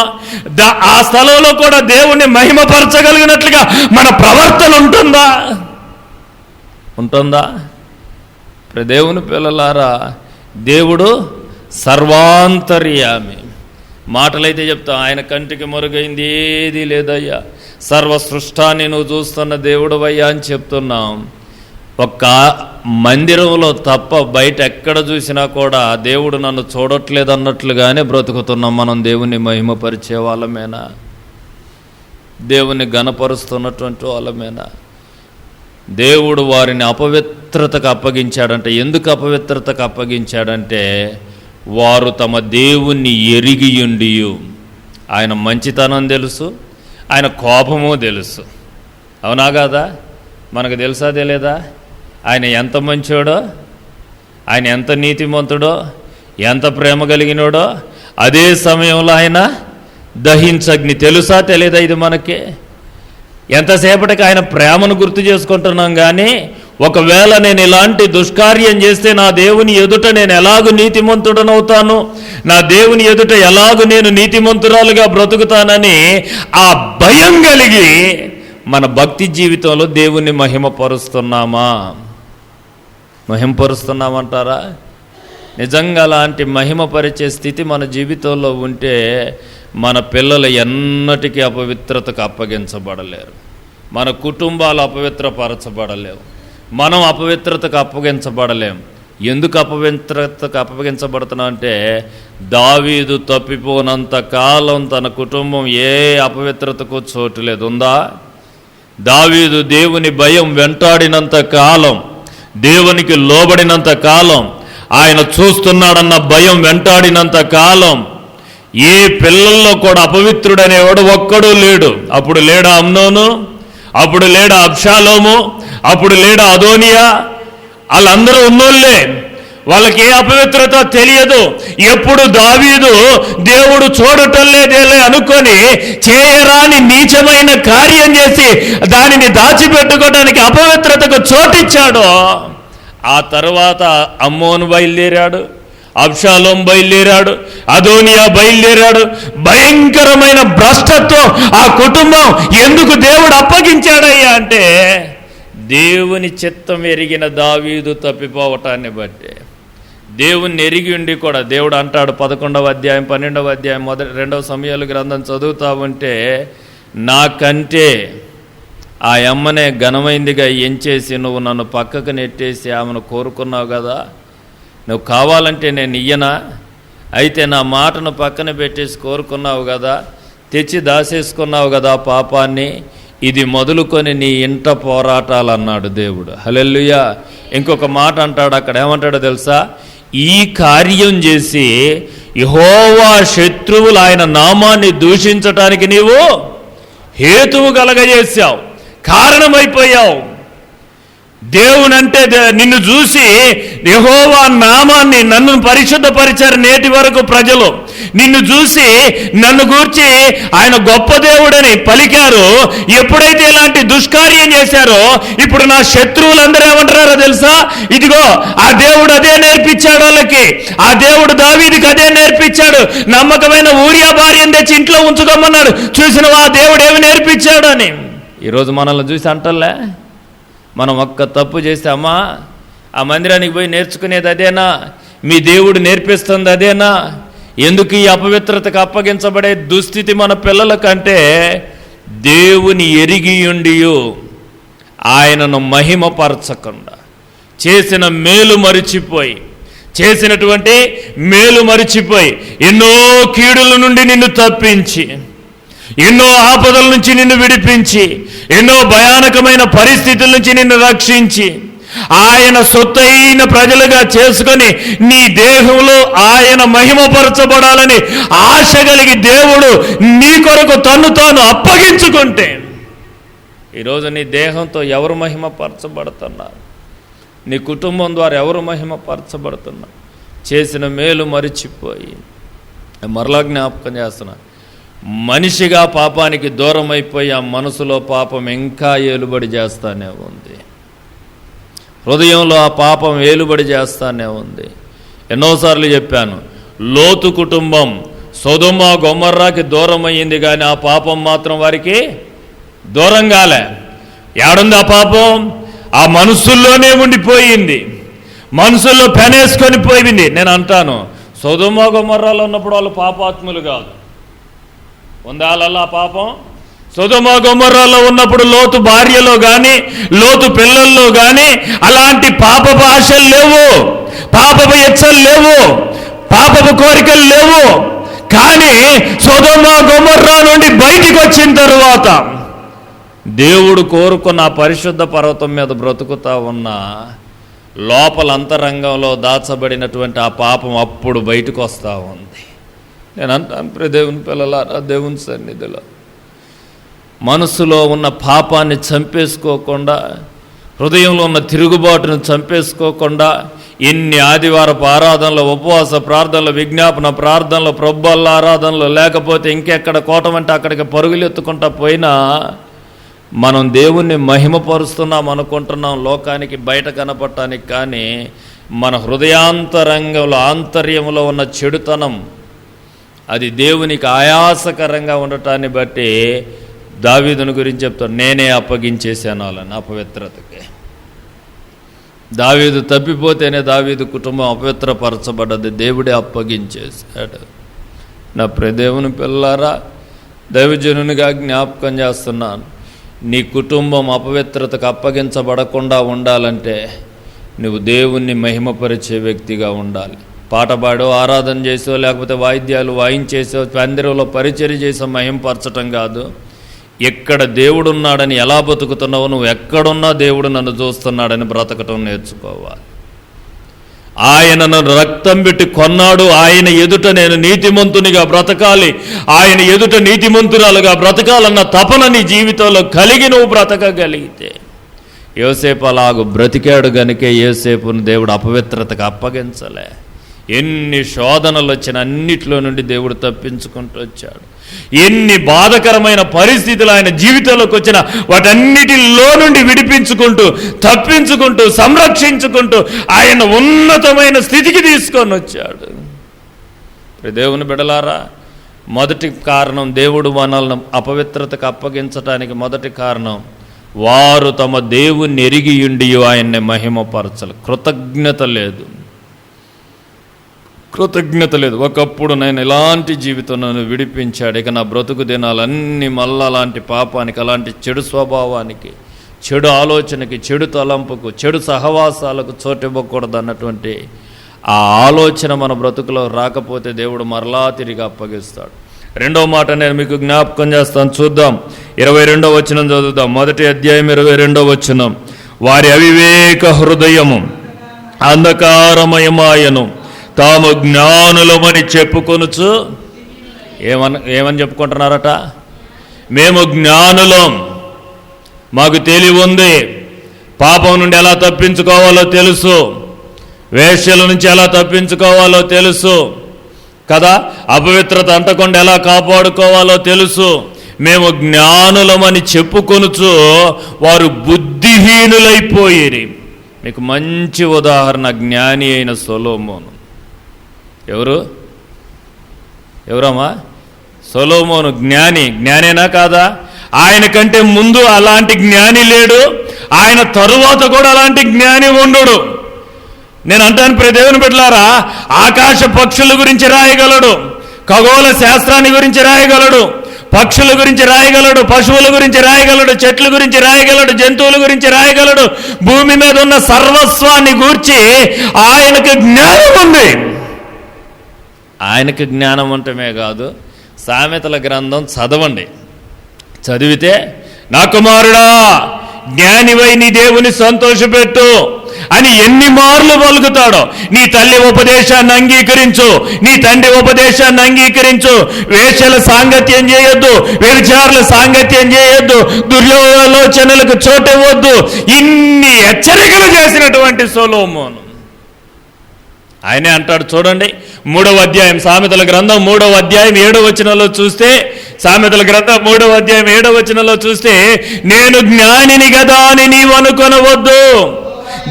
ఆ స్థలంలో కూడా దేవుణ్ణి మహిమపరచగలిగినట్లుగా మన ప్రవర్తన ఉంటుందా? దేవుని పిల్లలారా, దేవుడు సర్వాంతర్యామి. మాటలైతే చెప్తాం, ఆయన కంటికి మరుగైంది ఏది లేదయ్యా, సర్వ సృష్టాన్ని నువ్వు చూస్తున్న దేవుడవయ్యా అని చెప్తున్నాం. ఒక్క మందిరంలో తప్ప బయట ఎక్కడ చూసినా కూడా దేవుడు నన్ను చూడట్లేదు అన్నట్లుగానే బ్రతుకుతున్నాం. మనం దేవుణ్ణి మహిమపరిచే వాళ్ళమేనా? దేవుణ్ణి ఘనపరుస్తున్నటువంటి వాళ్ళమేనా? దేవుడు వారిని అపవిత్రతకు అప్పగించాడంటే, ఎందుకు అపవిత్రతకు అప్పగించాడంటే, వారు తమ దేవుణ్ణి ఎరిగియుండి ఆయన మంచితనం తెలుసు, ఆయన కోపము తెలుసు. అవునా కాదా? మనకు తెలుసా తెలియదా? ఆయన ఎంత మంచోడో, ఆయన ఎంత నీతిమంతుడో, ఎంత ప్రేమ కలిగినోడో. అదే సమయంలో ఆయన దహించగ్ని. తెలుసా తెలియదా ఇది మనకి? ఎంతసేపటికి ఆయన ప్రేమను గుర్తు చేసుకుంటున్నాం. కానీ ఒకవేళ నేను ఇలాంటి దుష్కార్యం చేస్తే నా దేవుని ఎదుట నేను ఎలాగూ నీతిమంతుడనవుతాను, నా దేవుని ఎదుట ఎలాగూ నేను నీతిమంతురాలుగా బ్రతుకుతానని ఆ భయం కలిగి మన భక్తి జీవితంలో దేవుణ్ణి మహిమపరుస్తున్నామా? మహిమపరుస్తున్నామంటారా? నిజంగా అలాంటి మహిమపరిచే స్థితి మన జీవితంలో ఉంటే మన పిల్లలు ఎన్నటికీ అపవిత్రతకు అప్పగించబడలేరు. మన కుటుంబాలు అపవిత్రపరచబడలేవు. మనం అపవిత్రతకు అప్పగించబడలేం. ఎందుకు అపవిత్రతకు అప్పగించబడుతున్నాం అంటే, దావీదు తప్పిపోనంత కాలం తన కుటుంబం ఏ అపవిత్రతకు చోటు లేదు. ఉందా? దావీదు దేవుని భయం వెంటాడినంత కాలం, దేవునికి లోబడినంత కాలం, ఆయన చూస్తున్నాడన్న భయం వెంటాడినంత కాలం ఏ పిల్లల్లో కూడా అపవిత్రుడనేవాడు ఒక్కడూ లేడు. అప్పుడు లేడా అమ్నోను, అప్పుడు లేడా అబ్షాలోము, అప్పుడు లేడా అదోనియా? వాళ్ళందరూ ఉన్నోళ్ళే, వాళ్ళకి ఏ అపవిత్రత తెలియదు. ఎప్పుడు దావీదు దేవుడు చూడటం లేదేలే అనుకొని చేయరాని నీచమైన కార్యం చేసి దానిని దాచిపెట్టుకోవడానికి అపవిత్రతకు చోటిచ్చాడో, ఆ తర్వాత అమ్మోను బయలుదేరాడు, అబ్షాలోం బయలుదేరాడు, అదోనియా బయలుదేరాడు. భయంకరమైన భ్రష్టత్వం ఆ కుటుంబం ఎందుకు దేవుడు అప్పగించాడయ్యా అంటే, దేవుని చిత్తం ఎరిగిన దావీదు తప్పిపోవటాన్ని బట్టి. దేవుణ్ణి ఎరిగి ఉండి కూడా దేవుడు అంటాడు 11వ అధ్యాయం 12వ అధ్యాయం 2వ సమూయేలు గ్రంథం చదువుతా ఉంటే, నాకంటే ఆ అమ్మనే ఘనమైందిగా ఎంచేసి నువ్వు నన్ను పక్కకు నెట్టేసి ఆమెను కోరుకున్నావు కదా, నువ్వు కావాలంటే నేను ఇయ్యనా? అయితే నా మాటను పక్కన పెట్టేసి కోరుకున్నావు కదా, తెచ్చి దాసేసుకున్నావు కదా పాపాన్ని, ఇది మొదలుకొని నీ ఇంట పోరాటాలు అన్నాడు దేవుడు. హల్లెలూయా. ఇంకొక మాట అంటాడు అక్కడ, ఏమంటాడో తెలుసా? ఈ కార్యం చేసి యెహోవా శత్రువులు ఆయన నామాన్ని దూషించటానికి నీవు హేతువు కలగజేశావు, కారణమైపోయావు. దేవునంటే నిన్ను చూసి యెహోవా నామాన్ని, నన్ను పరిశుద్ధపరిచారు నేటి వరకు ప్రజలు. నిన్ను చూసి నన్ను గూర్చి ఆయన గొప్ప దేవుడని పలికారు. ఎప్పుడైతే ఇలాంటి దుష్కార్యం చేశారో ఇప్పుడు నా శత్రువులందరూ ఏమంటారో తెలుసా? ఇదిగో ఆ దేవుడు అదే నేర్పించాడు వాళ్ళకి, ఆ దేవుడు దావీదుకి అదే నేర్పించాడు. నమ్మకమైన ఊరియా భార్యను తెచ్చి ఇంట్లో ఉంచుకోమన్నాడు. చూసినవా ఆ దేవుడు ఏమి నేర్పించాడు అని. ఈరోజు మనల్ని చూసి అంటలే, మనం ఒక్క తప్పు చేస్తామా ఆ మందిరానికి పోయి నేర్చుకునేది అదేనా? మీ దేవుడు నేర్పిస్తుంది అదేనా? ఎందుకు ఈ అపవిత్రతకు అప్పగించబడే దుస్థితి మన పిల్లల కంటే, దేవుని ఎరిగియుండియు ఆయనను మహిమపరచకుండా చేసిన మేలు మరిచిపోయి, చేసినటువంటి మేలు మరిచిపోయి ఎన్నో కీడుల నుండి నిన్ను తప్పించి, ఎన్నో ఆపదల నుంచి నిన్ను విడిపించి, ఎన్నో భయానకమైన పరిస్థితుల నుంచి నిన్ను రక్షించి, ఆయన సొత్తైన ప్రజలుగా చేసుకొని నీ దేహంలో ఆయన మహిమపరచబడాలని ఆశ కలిగి దేవుడు నీ కొరకు తన్ను తాను అప్పగించుకుంటే, ఈరోజు నీ దేహంతో ఎవరు మహిమపరచబడుతున్నారు? నీ కుటుంబం ద్వారా ఎవరు మహిమపరచబడుతున్నారు? చేసిన మేలు మరిచిపోయి. మరలా జ్ఞాపకం చేస్తున్నా, మనిషిగా పాపానికి దూరం అయిపోయి ఆ మనసులో పాపం ఇంకా ఏలుబడి చేస్తానే ఉంది. హృదయంలో ఆ పాపం ఏలుబడి చేస్తానే ఉంది. ఎన్నోసార్లు చెప్పాను, లోతు కుటుంబం సొదొమ గొమొర్రాకి దూరం అయ్యింది, కానీ ఆ పాపం మాత్రం వారికి దూరం కాలే. ఏడుంది ఆ పాపం? ఆ మనసుల్లోనే ఉండిపోయింది, మనసుల్లో పెనేసుకొని పోయింది. నేను అంటాను, సొదొమ గొమొర్రాలో ఉన్నప్పుడు వాళ్ళు పాపాత్ములు కాదు. ఉందాలల్లా పాపం? సొదొమ గొమొర్రాలో ఉన్నప్పుడు లోతు భార్యలో కానీ లోతు పిల్లల్లో కానీ అలాంటి పాపపు ఆశలు లేవు, పాపపు ఇచ్చలు లేవు, పాపపు కోరికలు లేవు. కానీ సొదొమ గొమొర్రా నుండి బయటికి వచ్చిన తరువాత దేవుడు కోరుకున్న పరిశుద్ధ పర్వతం మీద బ్రతుకుతా ఉన్న లోపల అంతరంగంలో దాచబడినటువంటి ఆ పాపం అప్పుడు బయటకు వస్తూ ఉంది. నేను అంటాను, దేవుని పిల్లలారా, దేవుని సన్నిధిలో మనసులో ఉన్న పాపాన్ని చంపేసుకోకుండా, హృదయంలో ఉన్న తిరుగుబాటును చంపేసుకోకుండా, ఎన్ని ఆదివారపు ఆరాధనలు, ఉపవాస ప్రార్థనలు, విజ్ఞాపన ప్రార్థనలు, ప్రొబ్బల్ల ఆరాధనలు, లేకపోతే ఇంకెక్కడ కోటమంటే అక్కడికి పరుగులెత్తుకుంటా పోయినా మనం దేవుణ్ణి మహిమపరుస్తున్నాం అనుకుంటున్నాం లోకానికి బయట కనపడటానికి. కానీ మన హృదయాంతరంగంలో, ఆంతర్యంలో ఉన్న చెడుతనం అది దేవునికి ఆయాసకరంగా ఉండటాన్ని బట్టి దావీదుని గురించి చెప్తాను, నేనే అప్పగించేశాను వాళ్ళని అపవిత్రతకి. దావీదు తప్పిపోతేనే దావీదు కుటుంబం అపవిత్రపరచబడ్డది, దేవుడే అప్పగించేశాడు. నా దేవుని పిల్లారా, దైవజనునిగా జ్ఞాపకం చేస్తున్నాను, నీ కుటుంబం అపవిత్రతకు అప్పగించబడకుండా ఉండాలంటే నువ్వు దేవుణ్ణి మహిమపరిచే వ్యక్తిగా ఉండాలి. పాట పాడో, ఆరాధన చేసో, లేకపోతే వాయిద్యాలు వాయించేసో, పందిరంలో పరిచర్య చేసో మహిమపరచటం కాదు. ఎక్కడ దేవుడున్నాడని ఎలా బతుకుతున్నావో, నువ్వు ఎక్కడున్నా దేవుడు నన్ను చూస్తున్నాడని బ్రతకటం నేర్చుకోవాలి. ఆయన నన్ను రక్తం పెట్టి కొన్నాడు, ఆయన ఎదుట నేను నీతిమంతునిగా బ్రతకాలి, ఆయన ఎదుట నీతిమంతురాలుగా బ్రతకాలన్న తపన నీ జీవితంలో కలిగి నువ్వు బ్రతకగలిగితే, యోసేపు అలాగూ బ్రతికాడు గనుకే యోసేపును దేవుడు అపవిత్రతకు అప్పగించలే. ఎన్ని శోధనలు వచ్చిన అన్నిట్లో నుండి దేవుడు తప్పించుకుంటూ వచ్చాడు. ఎన్ని బాధకరమైన పరిస్థితులు ఆయన జీవితంలోకి వచ్చిన వాటన్నిటిలో నుండి విడిపించుకుంటూ, తప్పించుకుంటూ, సంరక్షించుకుంటూ ఆయన ఉన్నతమైన స్థితికి తీసుకొని వచ్చాడు. దేవుని బిడ్డలారా, మొదటి కారణం దేవుడు మనల్ని అపవిత్రతకు అప్పగించటానికి మొదటి కారణం, వారు తమ దేవుణ్ణి ఎరిగియుండి ఆయన్ని మహిమపరచలు. కృతజ్ఞత లేదు. ఒకప్పుడు నేను ఇలాంటి జీవితం నన్ను విడిపించాడు, ఇక నా బ్రతుకు దినాలన్నీ మళ్ళా అలాంటి పాపానికి, అలాంటి చెడు స్వభావానికి, చెడు ఆలోచనకి, చెడు తలంపుకు, చెడు సహవాసాలకు చోటివ్వకూడదు అన్నటువంటి ఆ ఆలోచన మన బ్రతుకులో రాకపోతే దేవుడు మరలా తిరిగి అప్పగిస్తాడు. రెండవ మాట నేను మీకు జ్ఞాపకం చేస్తాను, చూద్దాం. 22వ వచనం చదువుదాం. మొదటి అధ్యాయం 22వ వచనం. వారి అవివేక హృదయము అంధకారమయమాయను, తాము జ్ఞానులమని చెప్పుకొనుచు. ఏమని చెప్పుకుంటున్నారట? మేము జ్ఞానులం, మాకు తెలివి ఉంది, పాపం నుండి ఎలా తప్పించుకోవాలో తెలుసు, వేశ్యల నుంచి ఎలా తప్పించుకోవాలో తెలుసు కదా, అపవిత్రత అంటకుండా ఎలా కాపాడుకోవాలో తెలుసు, మేము జ్ఞానులమని చెప్పుకొనుచు వారు బుద్ధిహీనులైపోయిరి. మీకు మంచి ఉదాహరణ జ్ఞాని అయిన సొలొమోను. ఎవరమ్మా? సొలొమోను జ్ఞానేనా కాదా? ఆయన కంటే ముందు అలాంటి జ్ఞాని లేడు, ఆయన తరువాత కూడా అలాంటి జ్ఞాని ఉండడు. నేను అంటాను, దేవుని బిడ్డలారా, ఆకాశ పక్షుల గురించి రాయగలడు, ఖగోళ శాస్త్రాన్ని గురించి రాయగలడు, పక్షుల గురించి రాయగలడు, పశువుల గురించి రాయగలడు, చెట్ల గురించి రాయగలడు, జంతువుల గురించి రాయగలడు. భూమి మీద ఉన్న సర్వస్వాన్ని గూర్చి ఆయనకు జ్ఞానం ఉంది. ఆయనకు జ్ఞానం ఉండటమే కాదు, సామెతల గ్రంథం చదవండి, చదివితే నా కుమారుడా జ్ఞానివై నీ దేవుని సంతోషపెట్టు అని ఎన్ని మార్లు పలుకుతాడో. నీ తల్లి ఉపదేశాన్ని అంగీకరించు, నీ తండ్రి ఉపదేశాన్ని అంగీకరించు, వేశ్యల సాంగత్యం చేయొద్దు, వ్యభిచారుల సాంగత్యం చేయొద్దు, దుర్యోచనలకు చోటివ్వద్దు. ఇన్ని హెచ్చరికలు చేసినటువంటి సొలొమోను ఆయనే అంటాడు. చూడండి, 3వ అధ్యాయం సామెతల గ్రంథం 3వ అధ్యాయం 7వ వచనంలో చూస్తే, సామెతల గ్రంథం 3వ అధ్యాయం 7వ వచనంలో చూస్తే, నేను జ్ఞానిని కదా అని నీవు అనుకొనవద్దు,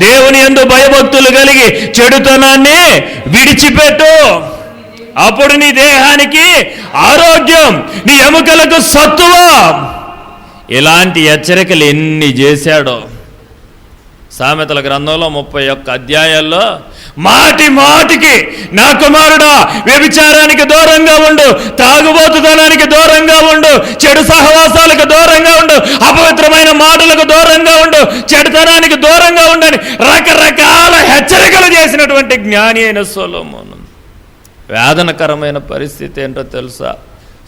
దేవుని యందు భయభక్తులు కలిగి చెడుతనాన్ని విడిచిపెట్టు, అప్పుడు నీ దేహానికి ఆరోగ్యం, నీ ఎముకలకు సత్తువ. ఇలాంటి హెచ్చరికలు ఎన్ని చేశాడో. సామెతల గ్రంథంలో 31 అధ్యాయాల్లో మాటి మాటికి నా కుమారుడా వ్యభిచారానికి దూరంగా ఉండు, తాగుబోతుతనానికి దూరంగా ఉండు, చెడు సహవాసాలకు దూరంగా ఉండు, అపవిత్రమైన మాటలకు దూరంగా ఉండు, చెడుతనానికి దూరంగా ఉండని రకరకాల హెచ్చరికలు చేసినటువంటి జ్ఞాని అయిన సొలొమోను. వేదనకరమైన పరిస్థితి ఏంటో తెలుసా?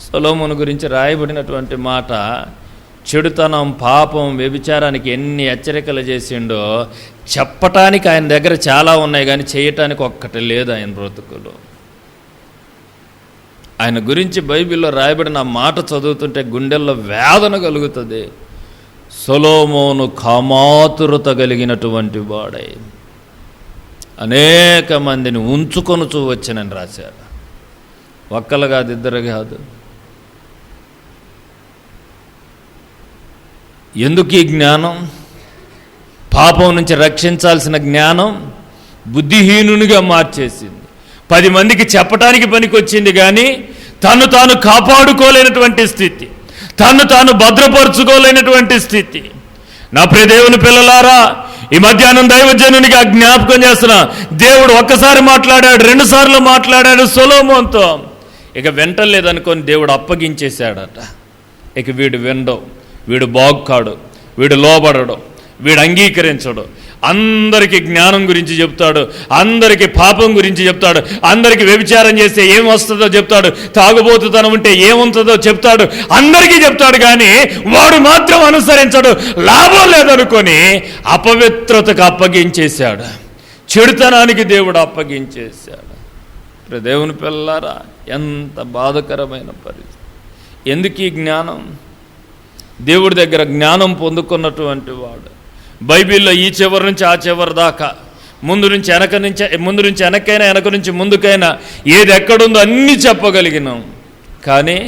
సొలొమోను గురించి రాయబడినటువంటి మాట, చెడుతనం, పాపం, వ్యభిచారానికి ఎన్ని హెచ్చరికలు చేసిండో చెప్పటానికి ఆయన దగ్గర చాలా ఉన్నాయి, కానీ చేయటానికి ఒక్కటి లేదు ఆయన బ్రతుకులో. ఆయన గురించి బైబిల్లో రాయబడిన మాట చదువుతుంటే గుండెల్లో వేదన కలుగుతుంది. సొలొమోను కామాతురత కలిగినటువంటి వాడై అనేక మందిని ఉంచుకొనుచూ వచ్చానని రాశాడు. ఒక్కలు కాదు, ఇద్దరు కాదు. ఎందుకు ఈ జ్ఞానం? పాపం నుంచి రక్షించాల్సిన జ్ఞానం బుద్ధిహీనునిగా మార్చేసింది. 10 మందికి చెప్పటానికి పనికొచ్చింది, కానీ తను తాను కాపాడుకోలేనటువంటి స్థితి, తను తాను భద్రపరుచుకోలేనటువంటి స్థితి. నా ప్రియ దేవుని పిల్లలారా, ఈ మధ్యాహ్నం దైవజనునిగా జ్ఞాపకం చేస్తున్నా. దేవుడు ఒక్కసారి మాట్లాడాడు, 2 సార్లు మాట్లాడాడు సొలొమోనుతో. ఇక వెంటలేదనుకొని దేవుడు అప్పగించేశాడట. ఇక వీడు వినడం, వీడు బాగుకాడు, వీడు లోబడడు, వీడు అంగీకరించడు. అందరికీ జ్ఞానం గురించి చెప్తాడు, అందరికీ పాపం గురించి చెప్తాడు, అందరికీ వ్యభిచారం చేస్తే ఏం వస్తుందో చెప్తాడు, తాగుబోతుతనం ఉంటే ఏముంటుందో చెప్తాడు, అందరికీ చెప్తాడు. కానీ వాడు మాత్రం అనుసరించడు. లాభం లేదనుకొని అపవిత్రతకు అప్పగించేశాడు, చెడుతనానికి దేవుడు అప్పగించేశాడు. దేవుని పిల్లలారా, ఎంత బాధకరమైన పరిస్థితి. ఎందుకు ఈ జ్ఞానం? దేవుడి దగ్గర జ్ఞానం పొందుకున్నటువంటి వాడు బైబిల్లో ఈ చివరి నుంచి ఆ చివరి దాకా, ముందు నుంచి వెనకైనా వెనక నుంచి ముందుకైనా ఏది ఎక్కడుందో అన్నీ చెప్పగలిగినాం. కానీ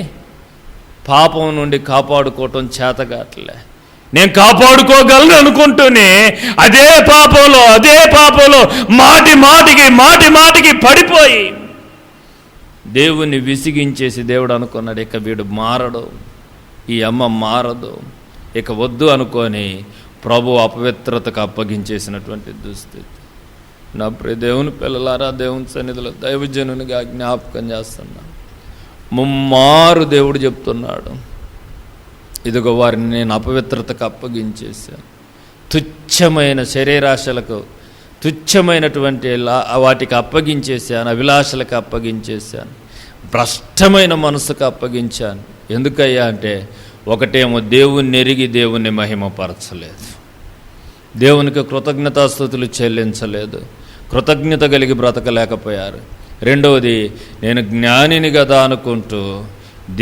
పాపం నుండి కాపాడుకోవటం చేతగాట్లే. నేను కాపాడుకోగలను అనుకుంటూనే అదే పాపంలో మాటి మాటికి పడిపోయి దేవుణ్ణి విసిగించేసి దేవుడు అనుకున్నాడు, ఇక వీడు మారడు, ఈ అమ్మ మారదు, ఇక వద్దు అనుకొని ప్రభు అపవిత్రతకు అప్పగించేసినటువంటి దుస్థితి. నా ప్రియ దేవుని పిల్లలారా, దేవుని సన్నిధిలో దైవజనునిగా జ్ఞాపకం చేస్తున్నా. ముమ్మారు దేవుడు చెప్తున్నాడు, ఇదిగో వారిని నేను అపవిత్రతకు అప్పగించేశాను, తుచ్చమైన శరీరాశలకు, తుచ్చమైనటువంటి వాటికి అప్పగించేశాను, అభిలాషలకు అప్పగించేశాను, భ్రష్టమైన మనసుకు అప్పగించాను. ఎందుకయ్యా అంటే, ఒకటేమో దేవుణ్ణి ఎరిగి దేవుణ్ణి మహిమపరచలేదు, దేవునికి కృతజ్ఞతాస్తుతులు చెల్లించలేదు, కృతజ్ఞత కలిగి బ్రతకలేకపోయారు. రెండవది, నేను జ్ఞానిని కదా అనుకుంటూ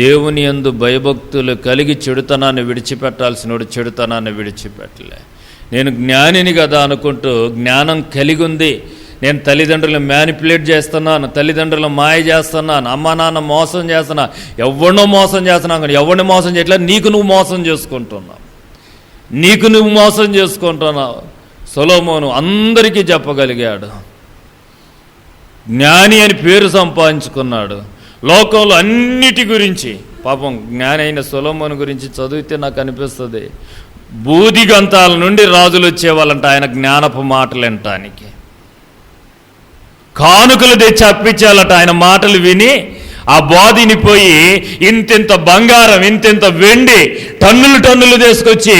దేవుని యందు భయభక్తులు కలిగి చెడుతనాన్ని విడిచిపెట్టాల్సినోడు చెడుతనాన్ని విడిచిపెట్టలే. నేను జ్ఞానిని కదా అనుకుంటూ జ్ఞానం కలిగి ఉంది, నేను తల్లిదండ్రులను మ్యానిపులేట్ చేస్తున్నాను, తల్లిదండ్రులను మాయ చేస్తున్నాను, అమ్మ నాన్న మోసం చేస్తున్నా, ఎవరినో మోసం చేస్తున్నాను. కానీ ఎవరిని మోసం చేయట్లేదు, నీకు నువ్వు మోసం చేసుకుంటున్నావు. సొలొమోను అందరికీ చెప్పగలిగాడు, జ్ఞాని అని పేరు సంపాదించుకున్నాడు. లోకంలో అన్నిటి గురించి, పాపం జ్ఞాని అయిన సొలొమోను గురించి చదివితే నాకు అనిపిస్తుంది, బూదిగంతాల నుండి రాజులు వచ్చేవాళ్ళంట ఆయన జ్ఞానపు మాటలు వినటానికి. కానుకలు తెచ్చి అప్పించాలట ఆయన మాటలు విని. ఆ బోధిని పోయి ఇంతింత బంగారం, ఇంతింత వెండి, టన్నులు తీసుకొచ్చి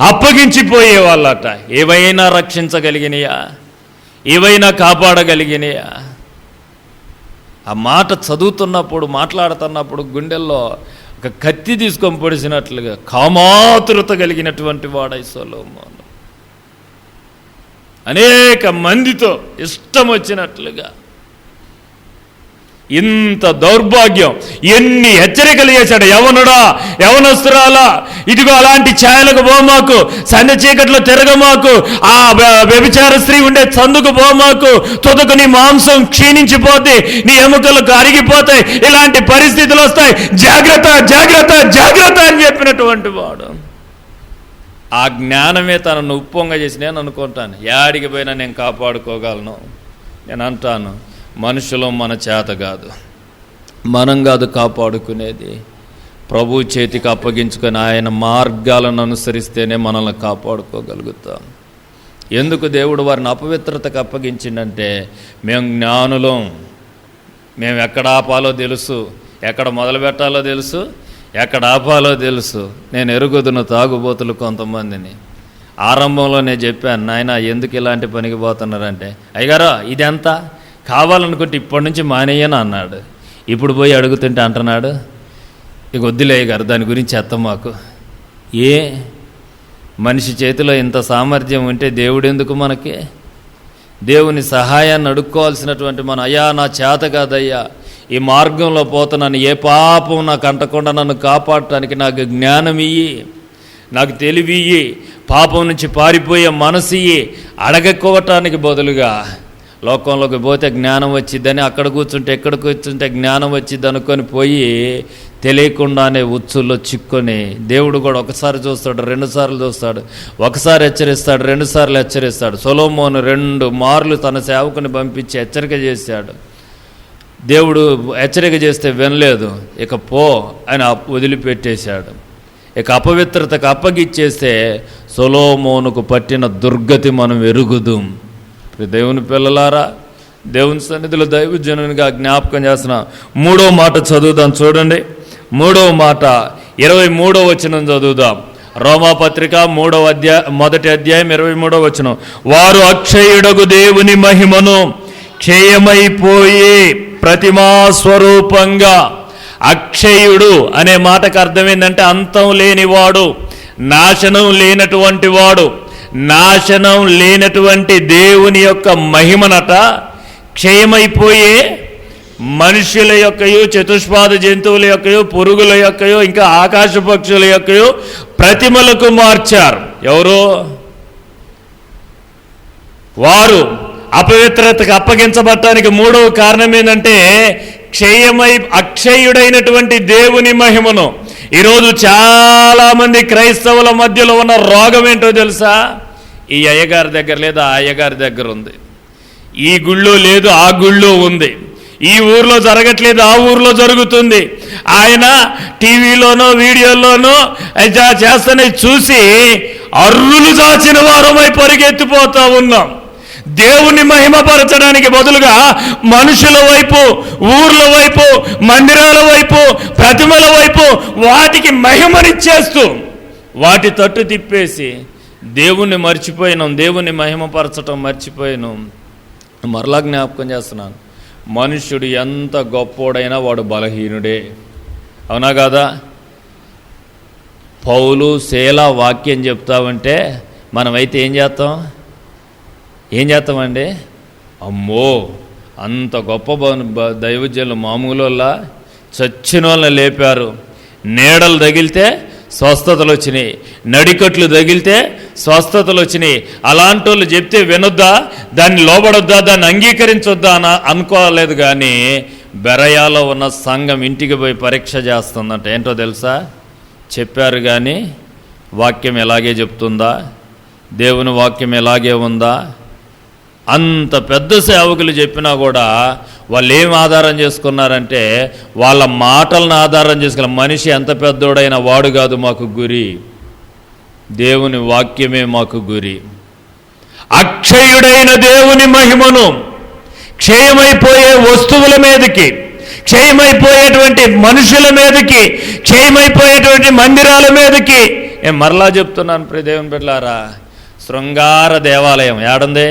అప్పగించిపోయేవాళ్ళట. ఏవైనా రక్షించగలిగినయా? ఏవైనా కాపాడగలిగినయా? ఆ మాట చదువుతున్నప్పుడు, మాట్లాడుతున్నప్పుడు గుండెల్లో ఒక కత్తి తీసుకొని పొడిసినట్లుగా కామాతురత కలిగినటువంటి వాడై సొలొమోను అనేక మందితో ఇష్టం వచ్చినట్లుగా, ఇంత దౌర్భాగ్యం, ఎన్ని హెచ్చరికలు చేశాడు. యవనుడా, యవనస్తురాలా, ఇదిగో అలాంటి ఛాయలకు పోమాకు, సంధ్య చీకట్లో తిరగమాకు, ఆ వ్యభిచార స్త్రీ ఉండే చందుకు పోమాకు, తుదకు నీ మాంసం క్షీణించిపోతే, నీ ఎముకలు కరిగిపోతాయి, ఇలాంటి పరిస్థితులు వస్తాయి, జాగ్రత్త జాగ్రత్త జాగ్రత్త అని చెప్పినటువంటి వాడు. ఆ జ్ఞానమే తనను ఉప్పొంగ చేసి నేను అనుకుంటాను, యాడికి పోయినా నేను కాపాడుకోగలను. నేను అంటాను, మనుషులు మన చేత కాదు, మనం కాదు కాపాడుకునేది, ప్రభు చేతికి అప్పగించుకొని ఆయన మార్గాలను అనుసరిస్తేనే మనల్ని కాపాడుకోగలుగుతాం. ఎందుకు దేవుడు వారిని అపవిత్రతకు అప్పగించిందంటే, మేము జ్ఞానులం, మేము ఎక్కడ ఆపాలో తెలుసు, ఎక్కడ మొదలు పెట్టాలో తెలుసు, ఎక్కడ ఆపాలో తెలుసు. నేను ఎరుగుదును తాగుబోతులు కొంతమందిని. ఆరంభంలోనే చెప్పాను, నాయన ఎందుకు ఇలాంటి పనికి పోతున్నారంటే, అయ్యగారా ఇదెంత కావాలనుకుంటే ఇప్పటి నుంచి మానేయను అన్నాడు. ఇప్పుడు పోయి అడుగుతుంటే అంటున్నాడు, ఇక వద్దులే గారు దాని గురించి ఎత్తం మాకు. మనిషి చేతిలో ఇంత సామర్థ్యం ఉంటే దేవుడు ఎందుకు మనకి? దేవుని సహాయాన్ని అడుక్కోవాల్సినటువంటి మనం, అయ్యా నా చేత కాదయ్యా, ఈ మార్గంలో పోతున్నాను, ఏ పాపం నాకు అంటకుండా నన్ను కాపాడటానికి నాకు జ్ఞానం ఇయ్యి, నాకు తెలివి ఇయ్యి, పాపం నుంచి పారిపోయే మనసు ఇయ్యి అడగకోవటానికి బదులుగా లోకంలోకి పోతే జ్ఞానం వచ్చిద్దని, అక్కడ కూర్చుంటే ఎక్కడ కూర్చుంటే జ్ఞానం వచ్చిద్ది అనుకొని పోయి తెలియకుండానే ఉచ్చుల్లో చిక్కుని దేవుడు కూడా ఒకసారి చూస్తాడు, 2 సార్లు చూస్తాడు, ఒకసారి హెచ్చరిస్తాడు, 2 సార్లు హెచ్చరిస్తాడు. సొలొమోను 2 మార్లు తన సేవకుని పంపించి హెచ్చరిక చేశాడు. దేవుడు హెచ్చరిక చేస్తే వినలేదు, ఇక పో అని వదిలిపెట్టేశాడు. ఇక అపవిత్రతకు అప్పగిచ్చేస్తే సొలొమోనుకు పట్టిన దుర్గతి మనం ఎరుగుదాం. దేవుని పిల్లలారా, దేవుని సన్నిధిలో దైవజనునిగా జ్ఞాపకం చేస్తున్నా. 3వ మాట చదువుదాం, చూడండి. 3వ మాట 23వ వచనం చదువుదాం. రోమాపత్రిక 1వ అధ్యాయం 23వ వచనం. వారు అక్షయుడగు దేవుని మహిమను క్షయమైపోయి ప్రతిమా స్వరూపంగా. అక్షయుడు అనే మాటకు అర్థం ఏంటంటే అంతం లేనివాడు, నాశనం లేనటువంటి వాడు. నాశనం లేనటువంటి దేవుని యొక్క మహిమనట క్షయమైపోయే మనుషుల యొక్కయో, చతుష్పాద జంతువుల యొక్కయో, పురుగుల యొక్కయో, ఇంకా ఆకాశ పక్షుల యొక్కయో ప్రతిమలకు మార్చారు. ఎవరు? వారు అపవిత్రతకు అప్పగించబడటానికి 3వ కారణం ఏంటంటే అక్షయుడైనటువంటి దేవుని మహిమను. ఈరోజు చాలామంది క్రైస్తవుల మధ్యలో ఉన్న రోగం ఏంటో తెలుసా? ఈ అయ్యగారి దగ్గర లేదు, ఆ అయ్యగారి దగ్గర ఉంది. ఈ గుళ్ళో లేదు, ఆ గుళ్ళో ఉంది. ఈ ఊర్లో జరగట్లేదు, ఆ ఊర్లో జరుగుతుంది. ఆయన టీవీలోనో వీడియోల్లోనో చేస్తూనే చూసి అర్రులు దాచిన వారమై పరిగెత్తిపోతా ఉన్నాం. దేవుని మహిమపరచడానికి బదులుగా మనుషుల వైపు, ఊర్ల వైపు, మందిరాల వైపు, ప్రతిమల వైపు వాటికి మహిమనిచ్చేస్తూ వాటి తట్టు తిప్పేసి దేవుణ్ణి మర్చిపోయినాం, దేవుని మహిమపరచటం మర్చిపోయినాం. మరలా జ్ఞాపకం చేస్తున్నాను, మనుష్యుడు ఎంత గొప్పోడైనా వాడు బలహీనుడే. అవునా కాదా? పౌలు శీల వాక్యం చెప్తామంటే మనమైతే ఏం చేస్తామండి? అమ్మో, అంత గొప్ప దైవజనులు మామూలులా చచ్చిన వాళ్ళని లేపారు. నీడలు తగిలితే స్వస్థతలు వచ్చినాయి, నడికట్లు తగిలితే స్వస్థతలు వచ్చినాయి. అలాంటి వాళ్ళు చెప్తే వినొద్దా, దాన్ని లోబడొద్దా, దాన్ని అంగీకరించొద్దా అని అనుకోలేదు. కానీ బెరయాలో ఉన్న సంఘం ఇంటికి పోయి పరీక్ష చేస్తుందంట. ఏంటో తెలుసా? చెప్పారు కానీ వాక్యం ఎలాగే చెప్తుందా? దేవుని వాక్యం ఎలాగే ఉందా? అంత పెద్ద సేవకులు చెప్పినా కూడా వాళ్ళు ఏం ఆధారం చేసుకున్నారంటే వాళ్ళ మాటలను ఆధారం చేసుకున్నారు. మనిషి ఎంత పెద్దోడైనా వాడు కాదు మాకు గురి, దేవుని వాక్యమే మాకు గురి. అక్షయుడైన దేవుని మహిమను క్షయమైపోయే వస్తువుల మీదకి, క్షయమైపోయేటువంటి మనుషుల మీదకి, క్షయమైపోయేటువంటి మందిరాల మీదకి. నేను మరలా చెప్తున్నాను, ప్రియ దేవుని బిడ్డలారా, శృంగార దేవాలయం ఏడుంది?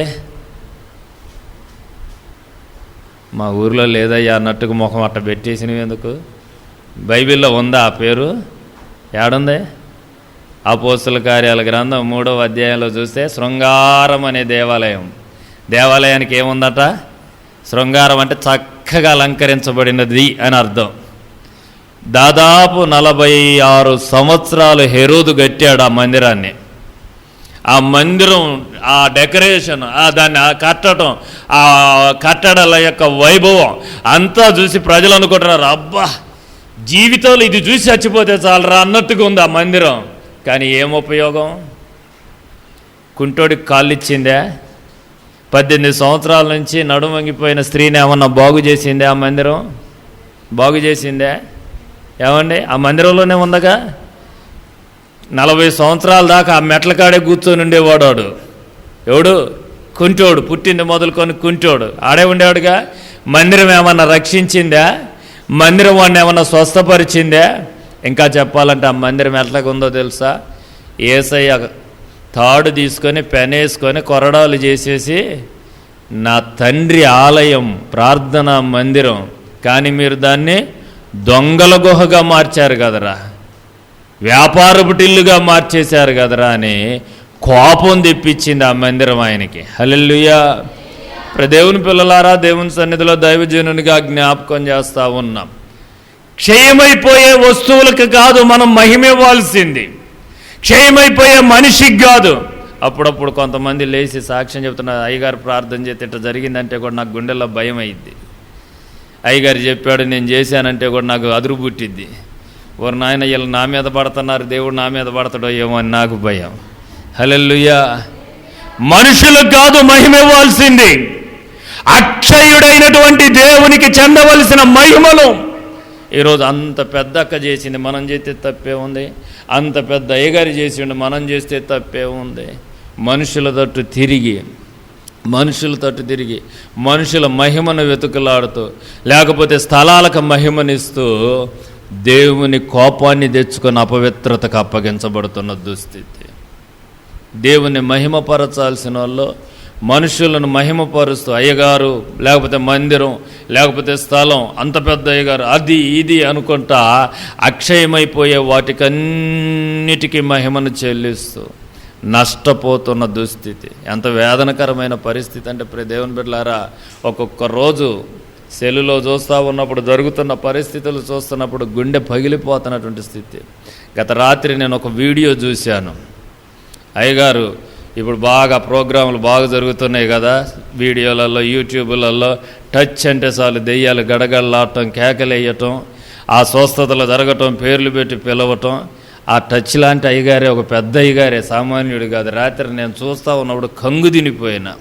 మా ఊరిలో లేదయ్యా అన్నట్టుగా ముఖం అట్ట పెట్టేసినవి ఎందుకు? బైబిల్లో ఉందా ఆ పేరు? ఏడుంది? అపోస్తల కార్యాల గ్రంథం 3వ అధ్యాయంలో చూస్తే శృంగారం అనే దేవాలయానికి ఏముందట? శృంగారం అంటే చక్కగా అలంకరించబడినది అని అర్థం. దాదాపు 46 సంవత్సరాలు హెరోదు కట్టాడు ఆ మందిరాన్ని. ఆ మందిరం, ఆ డెకరేషన్, దాన్ని కట్టడం, ఆ కట్టడాల యొక్క వైభవం అంతా చూసి ప్రజలు అనుకుంటున్నారు, అబ్బా జీవితంలో ఇది చూసి చచ్చిపోతే చాలరా అన్నట్టుగా ఉంది ఆ మందిరం. కానీ ఏం ఉపయోగం? కుంటోడికి కాళ్ళు ఇచ్చిందే? 18 సంవత్సరాల నుంచి నడుము వంగిపోయిన స్త్రీని ఏమన్నా బాగు చేసిందే ఆ మందిరం? బాగు చేసిందే? ఏమండి, ఆ మందిరంలోనే ఉందగా. 40 సంవత్సరాల దాకా ఆ మెట్ల కాడే కూర్చొని ఉండేవాడు. ఎవడు? కుంటోడు. పుట్టింది మొదలుకొని కుంటోడు ఆడే ఉండేవాడుగా. మందిరం ఏమన్నా రక్షించిందా? మందిరం వాడిని ఏమన్నా స్వస్థపరిచిందా? ఇంకా చెప్పాలంటే ఆ మందిరం ఎట్లాగుందో తెలుసా? యేసయ్య తాడు తీసుకొని పెనేసుకొని కొరడాలు చేసేసి నా తండ్రి ఆలయం, ప్రార్థనా మందిరం, కానీ మీరు దాన్ని దొంగల గుహగా మార్చారు కదరా, వ్యాపారపు టిల్లుగా మార్చేశారు కదరా అని కోపం తెప్పించింది ఆ మందిరం ఆయనకి. హల్లెలూయా. దేవుని పిల్లలారా, దేవుని సన్నిధిలో దైవజనునిగా జ్ఞాపకం చేస్తూ ఉన్నాం. క్షయమైపోయే వస్తువులకు కాదు మనం మహిమ ఇవ్వాల్సింది, క్షయమైపోయే మనిషికి కాదు. అప్పుడప్పుడు కొంతమంది లేచి సాక్ష్యం చెప్తున్నారు, అయ్యగారు ప్రార్థన చేస్తే ఇట్లా జరిగిందంటే కూడా నాకు గుండెల్లో భయం అయ్యిద్ది, అయ్యగారు చెప్పాడు నేను చేశానంటే కూడా నాకు అదురు పుట్టిద్ది, ఓరు నాయన వీళ్ళు నా మీద పడుతున్నారు, దేవుడు నా మీద పడతాడో ఏమో అని నాకు భయం. హల్లెలూయా. మనుషులకు కాదు మహిమ ఇవ్వాల్సింది, అక్షయుడైనటువంటి దేవునికి చెందవలసిన మహిమను. ఈరోజు అంత పెద్ద అక్క చేసింది, మనం చేస్తే తప్పే ఉంది. అంత పెద్ద అయ్యగారు చేసిండు, మనం చేస్తే తప్పే ఉంది. మనుషుల తట్టు తిరిగి మనుషుల మహిమను వెతుకులాడుతూ, లేకపోతే స్థలాలకు మహిమనిస్తూ దేవుని కోపాన్ని తెచ్చుకొని అపవిత్రతకు అప్పగించబడుతున్న దుస్థితి. దేవుని మహిమపరచాల్సిన వాళ్ళు మనుషులను మహిమపరుస్తూ, అయ్యగారు లేకపోతే మందిరం లేకపోతే స్థలం, అంత పెద్ద అయ్యగారు, అది ఇది అనుకుంటా అక్షయమైపోయే వాటికన్నిటికీ మహిమను చెల్లిస్తూ నష్టపోతున్న దుస్థితి. ఎంత వేదనకరమైన పరిస్థితి అంటే దేవుని బిడ్డలారా, ఒక్కొక్క రోజు సెల్లులో చూస్తూ ఉన్నప్పుడు జరుగుతున్న పరిస్థితులు చూస్తున్నప్పుడు గుండె పగిలిపోతున్నటువంటి స్థితి. గత రాత్రి నేను ఒక వీడియో చూశాను. అయ్యగారు ఇప్పుడు బాగా ప్రోగ్రాములు బాగా జరుగుతున్నాయి కదా వీడియోలలో, యూట్యూబ్లలో. టచ్ అంటే చాలు దెయ్యాలు గడగడలాడటం, కేకలేయటం, ఆ స్వస్థతలు జరగటం, పేర్లు పెట్టి పిలవటం. ఆ టచ్ లాంటి అయ్యగారే, ఒక పెద్ద అయ్యగారే, సామాన్యుడు కాదు. రాత్రి నేను చూస్తూ ఉన్నప్పుడు కంగు తినిపోయినా.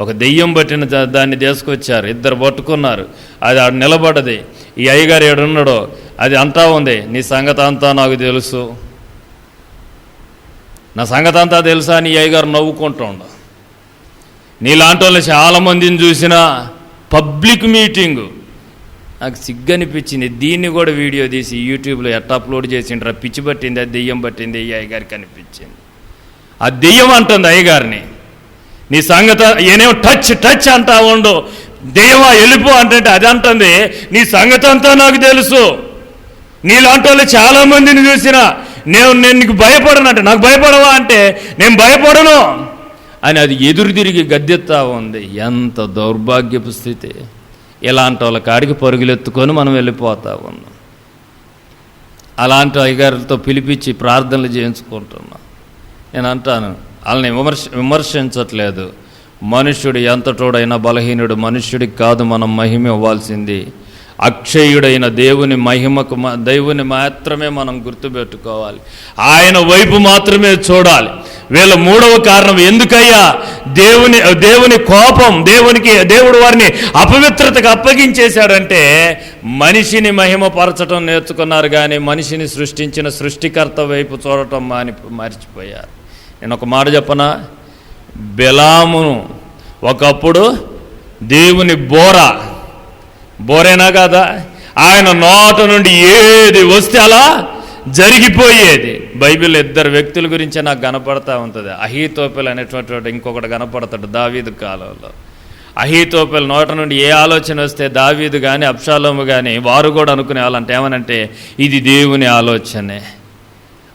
ఒక దెయ్యం పట్టిన దాన్ని తీసుకొచ్చారు, ఇద్దరు పట్టుకున్నారు, అది ఆడు నిలబడ్డది. ఈ అయ్యగారు ఏడున్నాడో అది అంటా ఉంది, నీ సంగతి అంతా నాకు తెలుసు, నా సంగతి అంతా తెలుసా అని ఈ అయ్యగారు నవ్వుకుంటుండు. నీలాంటి వాళ్ళు చాలామందిని చూసిన పబ్లిక్ మీటింగు నాకు సిగ్గనిపించింది. దీన్ని కూడా వీడియో తీసి యూట్యూబ్లో ఎట్లా అప్లోడ్ చేసిండ్రా, పిచ్చి పట్టింది, అది దెయ్యం పట్టింది ఈ అయ్యగారికి అనిపించింది. ఆ దెయ్యం అంటుంది అయ్యగారిని, నీ సంగతి ఏనేమో టచ్ అంటా ఉండు, దెయ్యమా వెళ్ళిపో అంటే అది అంటుంది, నీ సంగతి అంతా నాకు తెలుసు, నీలాంటి వాళ్ళు చాలామందిని చూసిన, నేను నీకు భయపడను అంటే, నాకు భయపడవా అంటే నేను భయపడను అని అది ఎదురు తిరిగి గద్దెత్తా ఉంది. ఎంత దౌర్భాగ్యపు స్థితి. ఇలాంటి వాళ్ళ కాడికి పరుగులెత్తుకొని మనం వెళ్ళిపోతా ఉన్నాం. అలాంటి అయ్యగారులతో పిలిపించి ప్రార్థనలు చేయించుకుంటున్నాం. నేను అంటాను, వాళ్ళని విమర్శించట్లేదు. మనుష్యుడు ఎంతటోడైనా బలహీనుడు, మనుష్యుడికి కాదు మనం మహిమ ఇవ్వాల్సింది. అక్షయుడైన దేవుని మహిమకు, దేవుని మాత్రమే మనం గుర్తుపెట్టుకోవాలి, ఆయన వైపు మాత్రమే చూడాలి. వీళ్ళ మూడవ కారణం ఎందుకయ్యా దేవుని కోపం, దేవుడు వారిని అపవిత్రతకు అప్పగించేశాడంటే మనిషిని మహిమపరచడం నేర్చుకున్నారు, కానీ మనిషిని సృష్టించిన సృష్టికర్త వైపు చూడటం మర్చిపోయారు. నేను ఒక మాట చెప్పనా, బిలామును ఒకప్పుడు దేవుని బోరేనా కాదా, ఆయన నోట నుండి ఏది వస్తే అలా జరిగిపోయేది. బైబిల్ ఇద్దరు వ్యక్తుల గురించే నాకు కనపడతా ఉంటుంది. అహీతోపెల్ అనేటువంటి ఇంకొకటి కనపడతాడు దావీదు కాలంలో. అహీతోపెల్ నోట నుండి ఏ ఆలోచన వస్తే దావీదు కానీ అబ్షాలోము కానీ వారు కూడా అనుకునే వాళ్ళంటే ఏమనంటే ఇది దేవుని ఆలోచనే,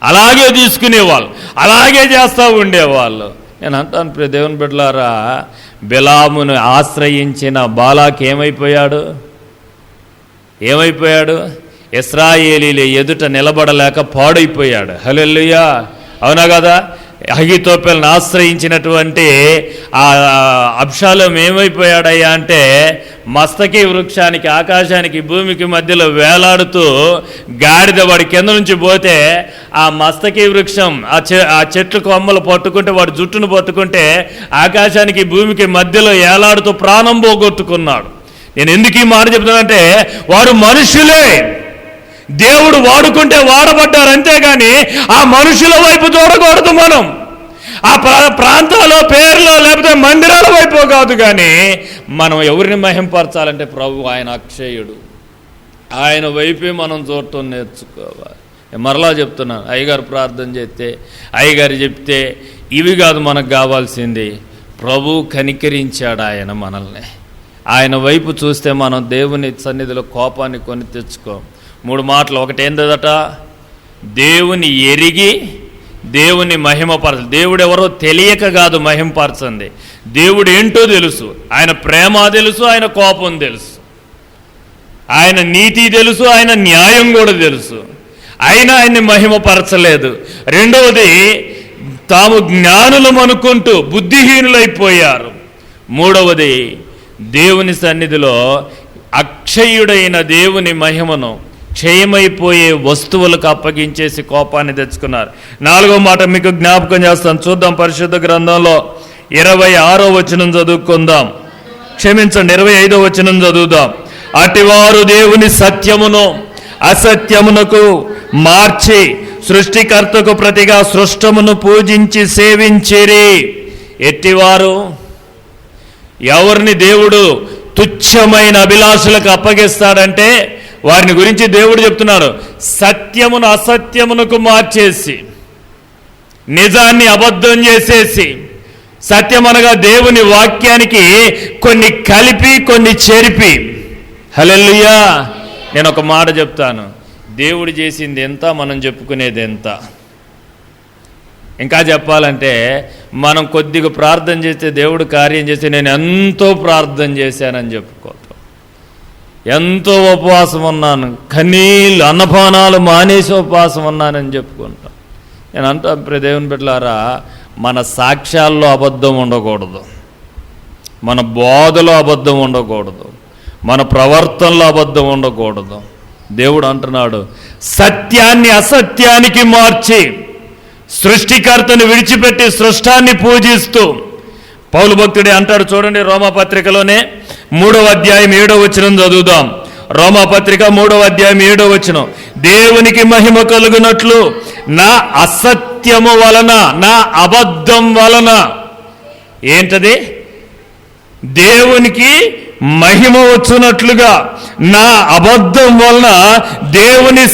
అలాగే తీసుకునేవాళ్ళు, అలాగే చేస్తూ ఉండేవాళ్ళు. నేను అంటాను దేవుని బిడ్డలారా, బిలామును ఆశ్రయించిన బాలాక్ ఏమైపోయాడు? ఇశ్రాయేలీల ఎదుట నిలబడలేక పాడైపోయాడు. హల్లెలూయా, అవునా కదా? అహీతోపెల్ని ఆశ్రయించినటువంటి ఆ అబ్షాలోము ఏమైపోయాడయ్యా అంటే మస్తకి వృక్షానికి, ఆకాశానికి భూమికి మధ్యలో వేలాడుతూ గాడిద వాడి కింద నుంచి పోతే ఆ మస్తకి వృక్షం ఆ చెట్లు కొమ్మలు పట్టుకుంటే, వాడి జుట్టును పట్టుకుంటే ఆకాశానికి భూమికి మధ్యలో వేలాడుతూ ప్రాణం పోగొట్టుకున్నాడు. నేను ఎందుకు ఈ మాట చెప్తానంటే వారు మనుషులే, దేవుడు వాడుకుంటే వాడబడ్డారు, అంతేగాని ఆ మనుషుల వైపు చూడకూడదు. మనం ఆ ప్రాంతాల పేర్లో లేకపోతే మందిరాల వైపు కాదు, కానీ మనం ఎవరిని మహింపరచాలంటే ప్రభు ఆయన అక్షయుడు, ఆయన వైపే మనం చూడటం నేర్చుకోవాలి. మరలా చెప్తున్నాను, అయ్యగారు ప్రార్థన చేస్తే, అయ్యగారు చెప్తే ఇవి కాదు మనకు కావాల్సింది. ప్రభు కనికరించాడు ఆయన మనల్ని, ఆయన వైపు చూస్తే మనం దేవుని సన్నిధిలో కోపాన్ని కొని తెచ్చుకోం. 3 మాటలు. ఒకటి ఏందట, దేవుని ఎరిగి దేవుని మహిమపరచ. దేవుడు ఎవరో తెలియక కాదు మహిమపరచండి, దేవుడు ఏంటో తెలుసు. ఆయన ప్రేమ తెలుసు, ఆయన కోపం తెలుసు, ఆయన నీతి తెలుసు, ఆయన న్యాయం కూడా తెలుసు. అయినా ఆయన్ని మహిమపరచలేదు. రెండవది, తాము జ్ఞానులం అనుకుంటూ బుద్ధిహీనులైపోయారు. మూడవది, దేవుని సన్నిధిలో అక్షయుడైన దేవుని మహిమను క్షయమైపోయే వస్తువులకు అప్పగించేసి కోపాన్ని తెచ్చుకున్నారు. 4వ మాట మీకు జ్ఞాపకం చేస్తాను, చూద్దాం. పరిశుద్ధ గ్రంథంలో 26వ వచనం చదువుకుందాం. క్షమించండి, 25వ వచనం చదువుదాం. అటివారు దేవుని సత్యమును అసత్యమునకు మార్చి సృష్టికర్తకు ప్రతిగా సృష్టమును పూజించి సేవించిరి. ఎట్టివారు? ఎవరిని దేవుడు తుచ్చమైన అభిలాషులకు అప్పగిస్తాడంటే వారిని గురించి దేవుడు చెప్తున్నాడు. సత్యమును అసత్యమునకు మార్చేసి, నిజాన్ని అబద్ధం చేసేసి, సత్యమనగా దేవుని వాక్యానికి కొన్ని కలిపి కొన్ని చెరిపి. హల్లెలూయా. నేను ఒక మాట చెప్తాను, దేవుడు చేసింది ఎంత, మనం చెప్పుకునేది ఎంత. ఇంకా చెప్పాలంటే మనం కొద్దిగా ప్రార్థన చేస్తే దేవుడు కార్యం చేస్తే నేను ఎంతో ప్రార్థన చేశానని చెప్పుకోవటం, ఎంతో ఉపవాసం ఉన్నాను, కన్నీళ్ళు అన్నపానాలు మానేసి ఉపవాసం ఉన్నానని చెప్పుకుంటాం. నేను అంటా, దేవుని బిడ్డలారా, మన సాక్ష్యాల్లో అబద్ధం ఉండకూడదు, మన బోధలో అబద్ధం ఉండకూడదు, మన ప్రవర్తనలో అబద్ధం ఉండకూడదు. దేవుడు అంటున్నాడు, సత్యాన్ని అసత్యానికి మార్చి సృష్టికర్తను విడిచిపెట్టి సృష్టాన్ని పూజిస్తూ. పౌలు భక్తుడే అంటాడు, చూడండి, రోమాపత్రికలోనే 3వ అధ్యాయం 7వ వచనం చదువుదాం. రోమాపత్రిక 3వ అధ్యాయం 7వ వచనం. దేవునికి మహిమ కలుగునట్లు నా అసత్యము వలన, నా అబద్ధం వలన. ఏంటది? దేవునికి మహిమ వచ్చునట్లుగా నా అబద్ధం వలన దేవుని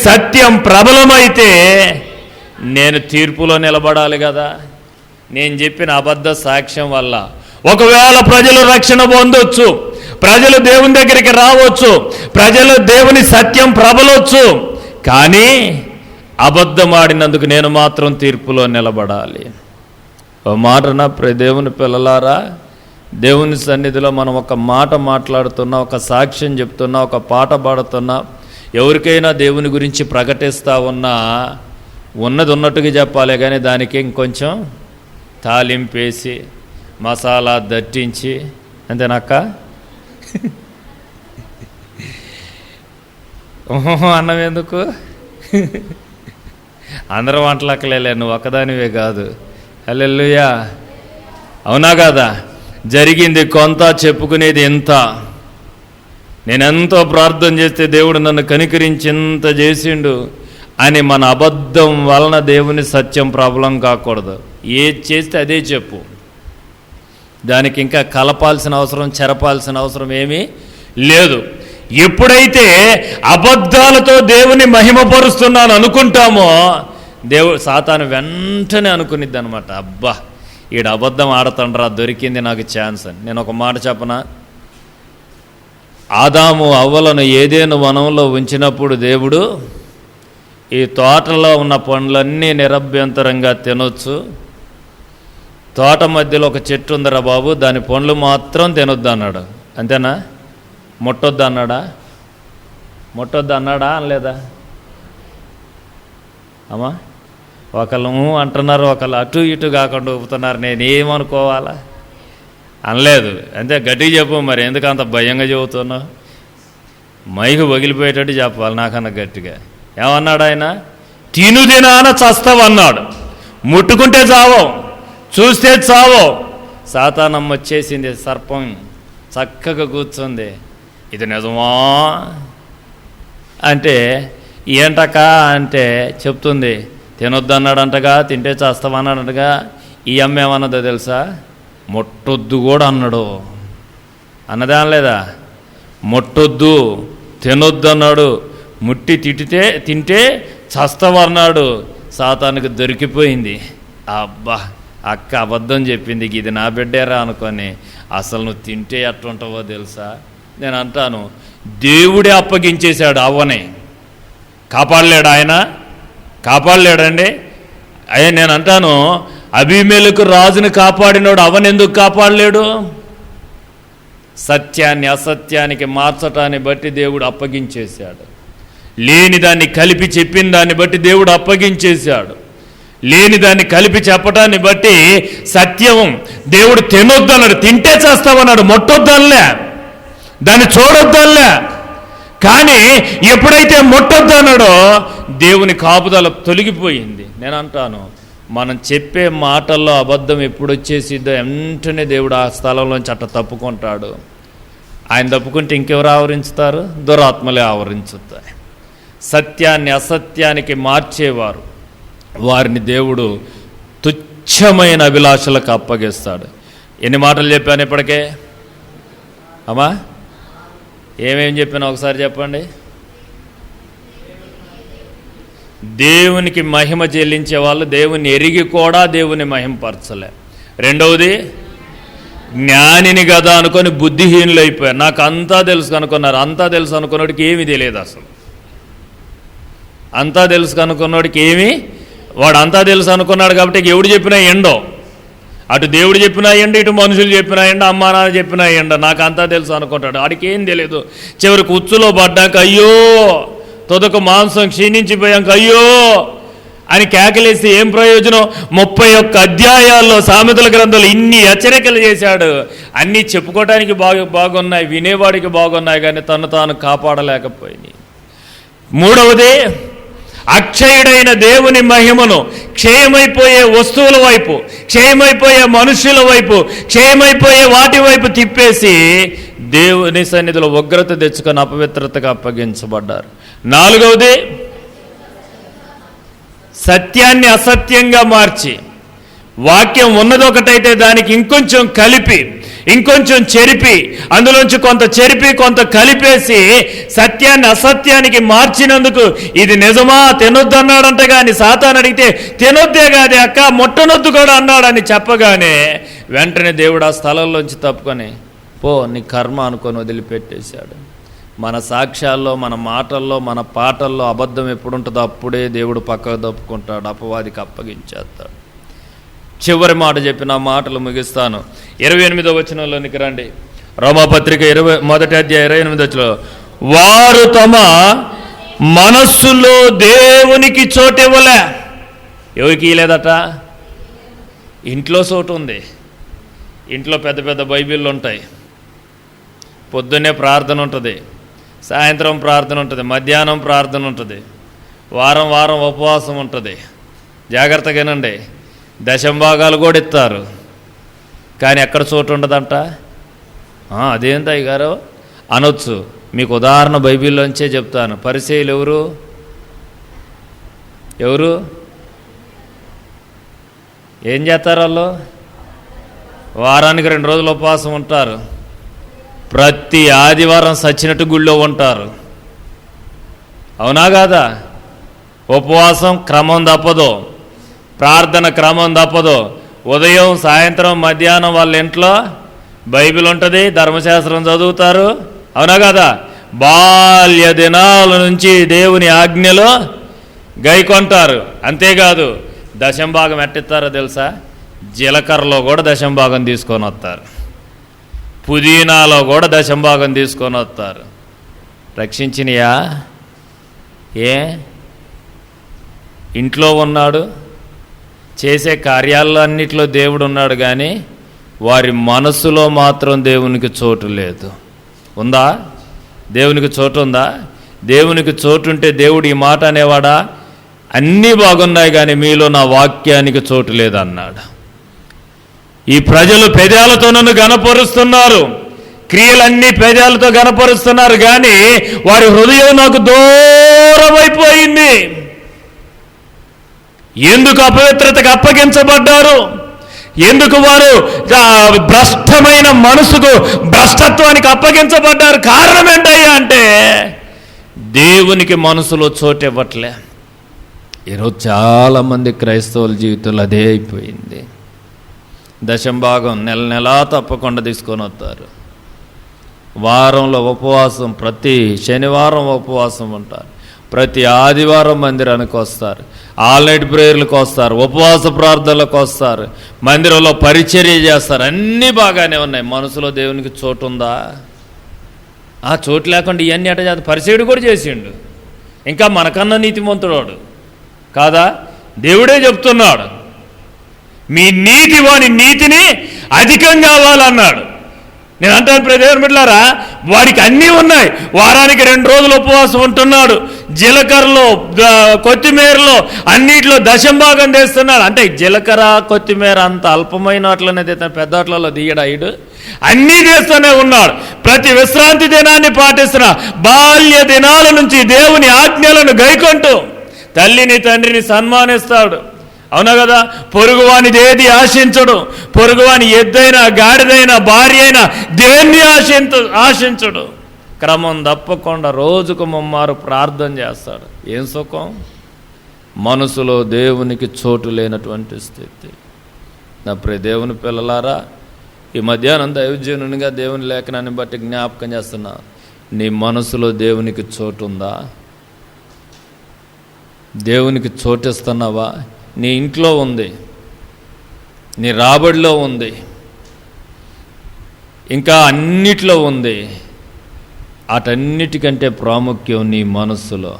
సత్యం ప్రబలమైతే నేను తీర్పులో నిలబడాలి కదా. నేను చెప్పిన అబద్ధ సాక్ష్యం వల్ల ఒకవేళ ప్రజలు రక్షణ పొందొచ్చు, ప్రజలు దేవుని దగ్గరికి రావచ్చు, ప్రజలు దేవుని సత్యం ప్రబలొచ్చు, కానీ అబద్ధం ఆడినందుకు నేను మాత్రం తీర్పులో నిలబడాలి. ఓ మాటన దేవుని పిల్లలారా, దేవుని సన్నిధిలో మనం ఒక మాట మాట్లాడుతున్నా, ఒక సాక్ష్యం చెప్తున్నా, ఒక పాట పాడుతున్నా, ఎవరికైనా దేవుని గురించి ప్రకటిస్తూ ఉన్నా ఉన్నది ఉన్నట్టుగా చెప్పాలి, కానీ దానికి ఇంకొంచెం తాలింపేసి మసాలా దట్టించి, అంతేనాక్క అన్నం ఎందుకు? అందరూ వంటలక్కలేలే, నువ్వు ఒక్కదానివే కాదు. హల్లెలూయా. అవునా కాదా? జరిగింది కొంత, చెప్పుకునేది ఎంత. నేనెంతో ప్రార్థన చేస్తే దేవుడు నన్ను కనికరించింత చేసిండు అని మన అబద్ధం వలన దేవుని సత్యం ప్రాబ్లం కాకూడదు. ఏది చేస్తే అదే చెప్పు, దానికి ఇంకా కలపాల్సిన అవసరం, చెరపాల్సిన అవసరం ఏమీ లేదు. ఎప్పుడైతే అబద్ధాలతో దేవుని మహిమపరుస్తున్నాను అనుకుంటామో సాతాను వెంటనే అనుకునిద్ది అనమాట, అబ్బా ఈడ అబద్ధం ఆడతండ్రా, దొరికింది నాకు ఛాన్స్ అని. నేను ఒక మాట చెప్పనా, ఆదాము అవ్వలను ఏదేను వనంలో ఉంచినప్పుడు దేవుడు ఈ తోటలో ఉన్న పండ్లన్నీ నిరభ్యంతరంగా తినొచ్చు, తోట మధ్యలో ఒక చెట్టు ఉందిరా బాబు, దాని పండ్లు మాత్రం తినొద్దు అన్నాడు. అంతేనా? ముట్టొద్దు అన్నాడా? ముట్టొద్దు అన్నాడా అనలేదా? అమ్మా, ఒకళ్ళు అంటున్నారు, ఒకళ్ళు అటు ఇటు కాకుండా ఊపుతున్నారు, నేనేమనుకోవాలా? అనలేదు. అంతే, గట్టిగా చెప్పు. మరి ఎందుకు అంత భయంగా చెబుతున్నావు? మైకు పగిలిపోయేటట్టు చెప్పాలి నాకన్నా గట్టిగా. ఏమన్నాడు ఆయన? తినుదినాన చస్తావన్నాడు. ముట్టుకుంటే చావో, చూస్తే చావో. సాతానమ్మ వచ్చేసింది, సర్పం చక్కగా కూర్చుంది. ఇది నిజమా అంటే ఏంటక్క అంటే చెప్తుంది, తినొద్దన్నాడంటగా, తింటే చేస్తామన్నాడంటగా. ఈ అమ్మ ఏమన్నదో తెలుసా? ముట్టొద్దు కూడా అన్నాడు. అన్నదే అనలేదా? ముట్టొద్దు, తినొద్దు అన్నాడు. ముట్టి తింటే చస్తావన్నాడు. సాతానికి దొరికిపోయింది. అబ్బా, అక్క అబద్ధం చెప్పింది, ఇది నా బిడ్డేరా అనుకొని. అసలు నువ్వు తింటే ఎట్లుంటావో తెలుసా? నేను అంటాను, దేవుడే అప్పగించేశాడు అవ్వని. కాపాడలేడు ఆయన? కాపాడలేడండి. అయ్యా నేను అంటాను, అబీమెలెకు రాజుని కాపాడినోడు అవనెందుకు కాపాడలేడు? సత్యాన్ని అసత్యానికి మార్చటాన్ని బట్టి దేవుడు అప్పగించేశాడు. లేని దాన్ని కలిపి చెప్పిన దాన్ని బట్టి దేవుడు అప్పగించేశాడు. లేని దాన్ని కలిపి చెప్పటాన్ని బట్టి సత్యం దేవుడు తినొద్దన్నాడు, తింటే చేస్తామన్నాడు, మొట్టొద్దనిలే, దాన్ని చూడొద్దనిలే. కానీ ఎప్పుడైతే మొట్టొద్దన్నాడో దేవుని కాపుదల తొలగిపోయింది. నేను అంటాను, మనం చెప్పే మాటల్లో అబద్ధం ఎప్పుడు వచ్చేసిద్దో వెంటనే దేవుడు ఆ స్థలంలోంచి అట్ట తప్పుకుంటాడు. ఆయన తప్పుకుంటే ఇంకెవరు ఆవరించుతారు? దురాత్మలే ఆవరించుతాయి. సత్యాన్ని అసత్యానికి మార్చేవారు, వారిని దేవుడు తుచ్చమైన అభిలాషలకు అప్పగిస్తాడు. ఎన్ని మాటలు చెప్పాను ఇప్పటికే? అమ్మా ఏమేం చెప్పాను ఒకసారి చెప్పండి. దేవునికి మహిమ చెల్లించే వాళ్ళు దేవుని ఎరిగి కూడా దేవుని మహిమపరచలే. రెండవది, జ్ఞానిని కదా అనుకొని బుద్ధిహీనులు అయిపోయారు. నాకు అంతా తెలుసు అనుకున్నారు. అంతా తెలుసు అనుకున్నోడికి ఏమీ తెలియదు. అసలు అంతా తెలుసు అనుకున్నోడికి వాడు అంతా తెలుసు అనుకున్నాడు కాబట్టి ఎవడు చెప్పినా ఎండో, అటు దేవుడు చెప్పినా ఎండ, ఇటు మనుషులు చెప్పినా ఎండ, అమ్మా నాన్న చెప్పినా ఎండ. నాకు అంతా తెలుసు అనుకుంటాడు. వాడికి ఏం తెలియదు. చివరికి ఉచ్చులో పడ్డాక అయ్యో, తొదక మాంసం క్షీణించిపోయాక అయ్యో అని కేకలేసి ఏం ప్రయోజనం? 31 అధ్యాయాల్లో సామెతల గ్రంథంలో ఇన్ని హెచ్చరికలు చేశాడు. అన్నీ చెప్పుకోవడానికి బాగున్నాయి, వినేవాడికి బాగున్నాయి, కానీ తను తాను కాపాడలేకపోయింది. మూడవది, అక్షయుడైన దేవుని మహిమను క్షయమైపోయే వస్తువుల వైపు, క్షయమైపోయే మనుషుల వైపు, క్షయమైపోయే వాటి వైపు తిప్పేసి దేవుని సన్నిధిలో ఉగ్రత తెచ్చుకొని అపవిత్రతగా అప్పగించబడ్డారు. నాలుగవది, సత్యాన్ని అసత్యంగా మార్చి, వాక్యం ఉన్నదొకటైతే దానికి ఇంకొంచెం కలిపి, ఇంకొంచెం చెరిపి, అందులోంచి కొంత చెరిపి కొంత కలిపేసి సత్యాన్ని అసత్యానికి మార్చినందుకు ఇది నిజమా తినొద్దు అన్నాడంట. కానీ సాతాను అడిగితే తినొద్దే కాదే అక్క, ముట్టనొద్దు కూడా అన్నాడని చెప్పగానే వెంటనే దేవుడు ఆ స్థలంలోంచి తప్పుకొని పో నీ కర్మ అనుకొని వదిలిపెట్టేశాడు. మన సాక్ష్యాల్లో, మన మాటల్లో, మన పాటల్లో అబద్ధం ఎప్పుడుంటుందో అప్పుడే దేవుడు పక్కకు తప్పుకుంటాడు, అపవాదికి అప్పగించేస్తాడు. చివరి మాట చెప్పిన మాటలు ముగిస్తాను. 28వ వచనంలోనికి రండి. రోమాపత్రిక 1వ అధ్యాయం 28వ వచనంలో, వారు తమ మనస్సులో దేవునికి చోటివ్వలే. ఎవరికి ఇవ్వలేదట? ఇంట్లో చోటు ఉంది. ఇంట్లో పెద్ద పెద్ద బైబిళ్ళు ఉంటాయి. పొద్దున్నే ప్రార్థన ఉంటుంది, సాయంత్రం ప్రార్థన ఉంటుంది, మధ్యాహ్నం ప్రార్థన ఉంటుంది, వారం వారం ఉపవాసం ఉంటుంది. జాగ్రత్తగానండి. దశంభాగాలు కూడా ఇస్తారు, కానీ ఎక్కడ చోటు ఉండదంట. అదేంటి అయ్యగారు అనొచ్చు. మీకు ఉదాహరణ బైబిల్లోంచే చెప్తాను. పరిసయ్యులు ఎవరు ఏం చేస్తారు? వాళ్ళు వారానికి 2 రోజులు ఉపవాసం ఉంటారు. ప్రతి ఆదివారం సచ్చినట్టు గుళ్ళో ఉంటారు. అవునా కాదా? ఉపవాసం క్రమం తప్పదు, ప్రార్థన క్రమం తప్పదు. ఉదయం సాయంత్రం మధ్యాహ్నం వాళ్ళ ఇంట్లో బైబిల్ ఉంటుంది, ధర్మశాస్త్రం చదువుతారు. అవునా కదా? బాల్య దినాల నుంచి దేవుని ఆజ్ఞలో గైకొంటారు. అంతేకాదు, దశంభాగం ఎట్టిస్తారో తెలుసా? జీలకర్రలో కూడా దశంభాగం తీసుకొని వస్తారు, పుదీనాలో కూడా దశంభాగం తీసుకొని వస్తారు. రక్షించినయా? ఇంట్లో ఉన్నాడు, చేసే కార్యాలన్నిట్లో దేవుడు ఉన్నాడు, కానీ వారి మనసులో మాత్రం దేవునికి చోటు లేదు. ఉందా? దేవునికి చోటు ఉందా? దేవునికి చోటు ఉంటే దేవుడు ఈ మాట అనేవాడా? అన్నీ బాగున్నాయి కానీ మీలో నా వాక్యానికి చోటు లేదన్నాడు. ఈ ప్రజలు పెదాలతో నన్ను గణపరుస్తున్నారు, క్రియలన్నీ పెదాలతో గణపరుస్తున్నారు, కానీ వారి హృదయం నాకు దూరమైపోయింది. ఎందుకు అపవిత్రతకు అప్పగించబడ్డారు? ఎందుకు వారు భ్రష్టమైన మనసుకు, భ్రష్టత్వానికి అప్పగించబడ్డారు? కారణం ఏంటయ్యా అంటే దేవునికి మనసులో చోటు ఇవ్వట్లే. ఈరోజు చాలామంది క్రైస్తవుల జీవితంలో అదే అయిపోయింది. దశంభాగం నెలా తప్పకుండా తీసుకొని వస్తారు. వారంలో ఉపవాసం, ప్రతి శనివారం ఉపవాసం ఉంటారు. ప్రతి ఆదివారం మందిరానికి వస్తారు, ఆల్ నైట్ ప్రేయర్లకు వస్తారు, ఉపవాస ప్రార్థనలకు వస్తారు, మందిరంలో పరిచర్య చేస్తారు. అన్నీ బాగానే ఉన్నాయి. మనసులో దేవునికి చోటు ఉందా? ఆ చోటు లేకుండా ఇవన్నీ అట చేత పరిచయుడు కూడా చేసిండు. ఇంకా మనకన్నా నీతిమంతుడు కాదా? దేవుడే చెప్తున్నాడు, మీ నీతి వాని నీతిని అధికం కావాలన్నాడు. నేను అంటాను దేవుని బిడ్డలారా, వాడికి అన్నీ ఉన్నాయి. వారానికి 2 రోజులు ఉపవాసం ఉంటున్నాడు, జీలకర్రలో కొత్తిమీరలో అన్నిట్లో దశంభాగం చేస్తున్నాడు. అంటే జీలకర్ర కొత్తిమీర అంత అల్పమైన వాటిలోనే పెద్ద వాటిలలో తీయడాయుడు అన్నీ చేస్తూనే ఉన్నాడు. ప్రతి విశ్రాంతి దినాన్ని పాటిస్తున్న బాల్య దినాల నుంచి దేవుని ఆజ్ఞలను గైకొంటూ తల్లిని తండ్రిని సన్మానిస్తాడు. అవునా కదా? పొరుగువానిది ఏది ఆశించడు. పొరుగువాని ఎద్దైనా గాడిదైనా భార్య అయినా దేన్ని ఆశించడు. క్రమం తప్పకుండా రోజుకు ముమ్మారు ప్రార్థన చేస్తాడు. ఏం సుఖం? మనసులో దేవునికి చోటు లేనటువంటి స్థితి. నా ప్రియ దేవుని పిల్లలారా, ఈ మధ్యాహ్నం దైవజనునిగా దేవుని లేఖనాన్ని బట్టి జ్ఞాపకం చేస్తున్నా, నీ మనసులో దేవునికి చోటు ఉందా? దేవునికి చోటిస్తున్నావా? నీ ఇంట్లో ఉంది, నీ రాబడిలో ఉంది, ఇంకా అన్నిట్లో ఉంది. అటన్నిటికంటే ప్రాముఖ్యం నీ మనస్సులో.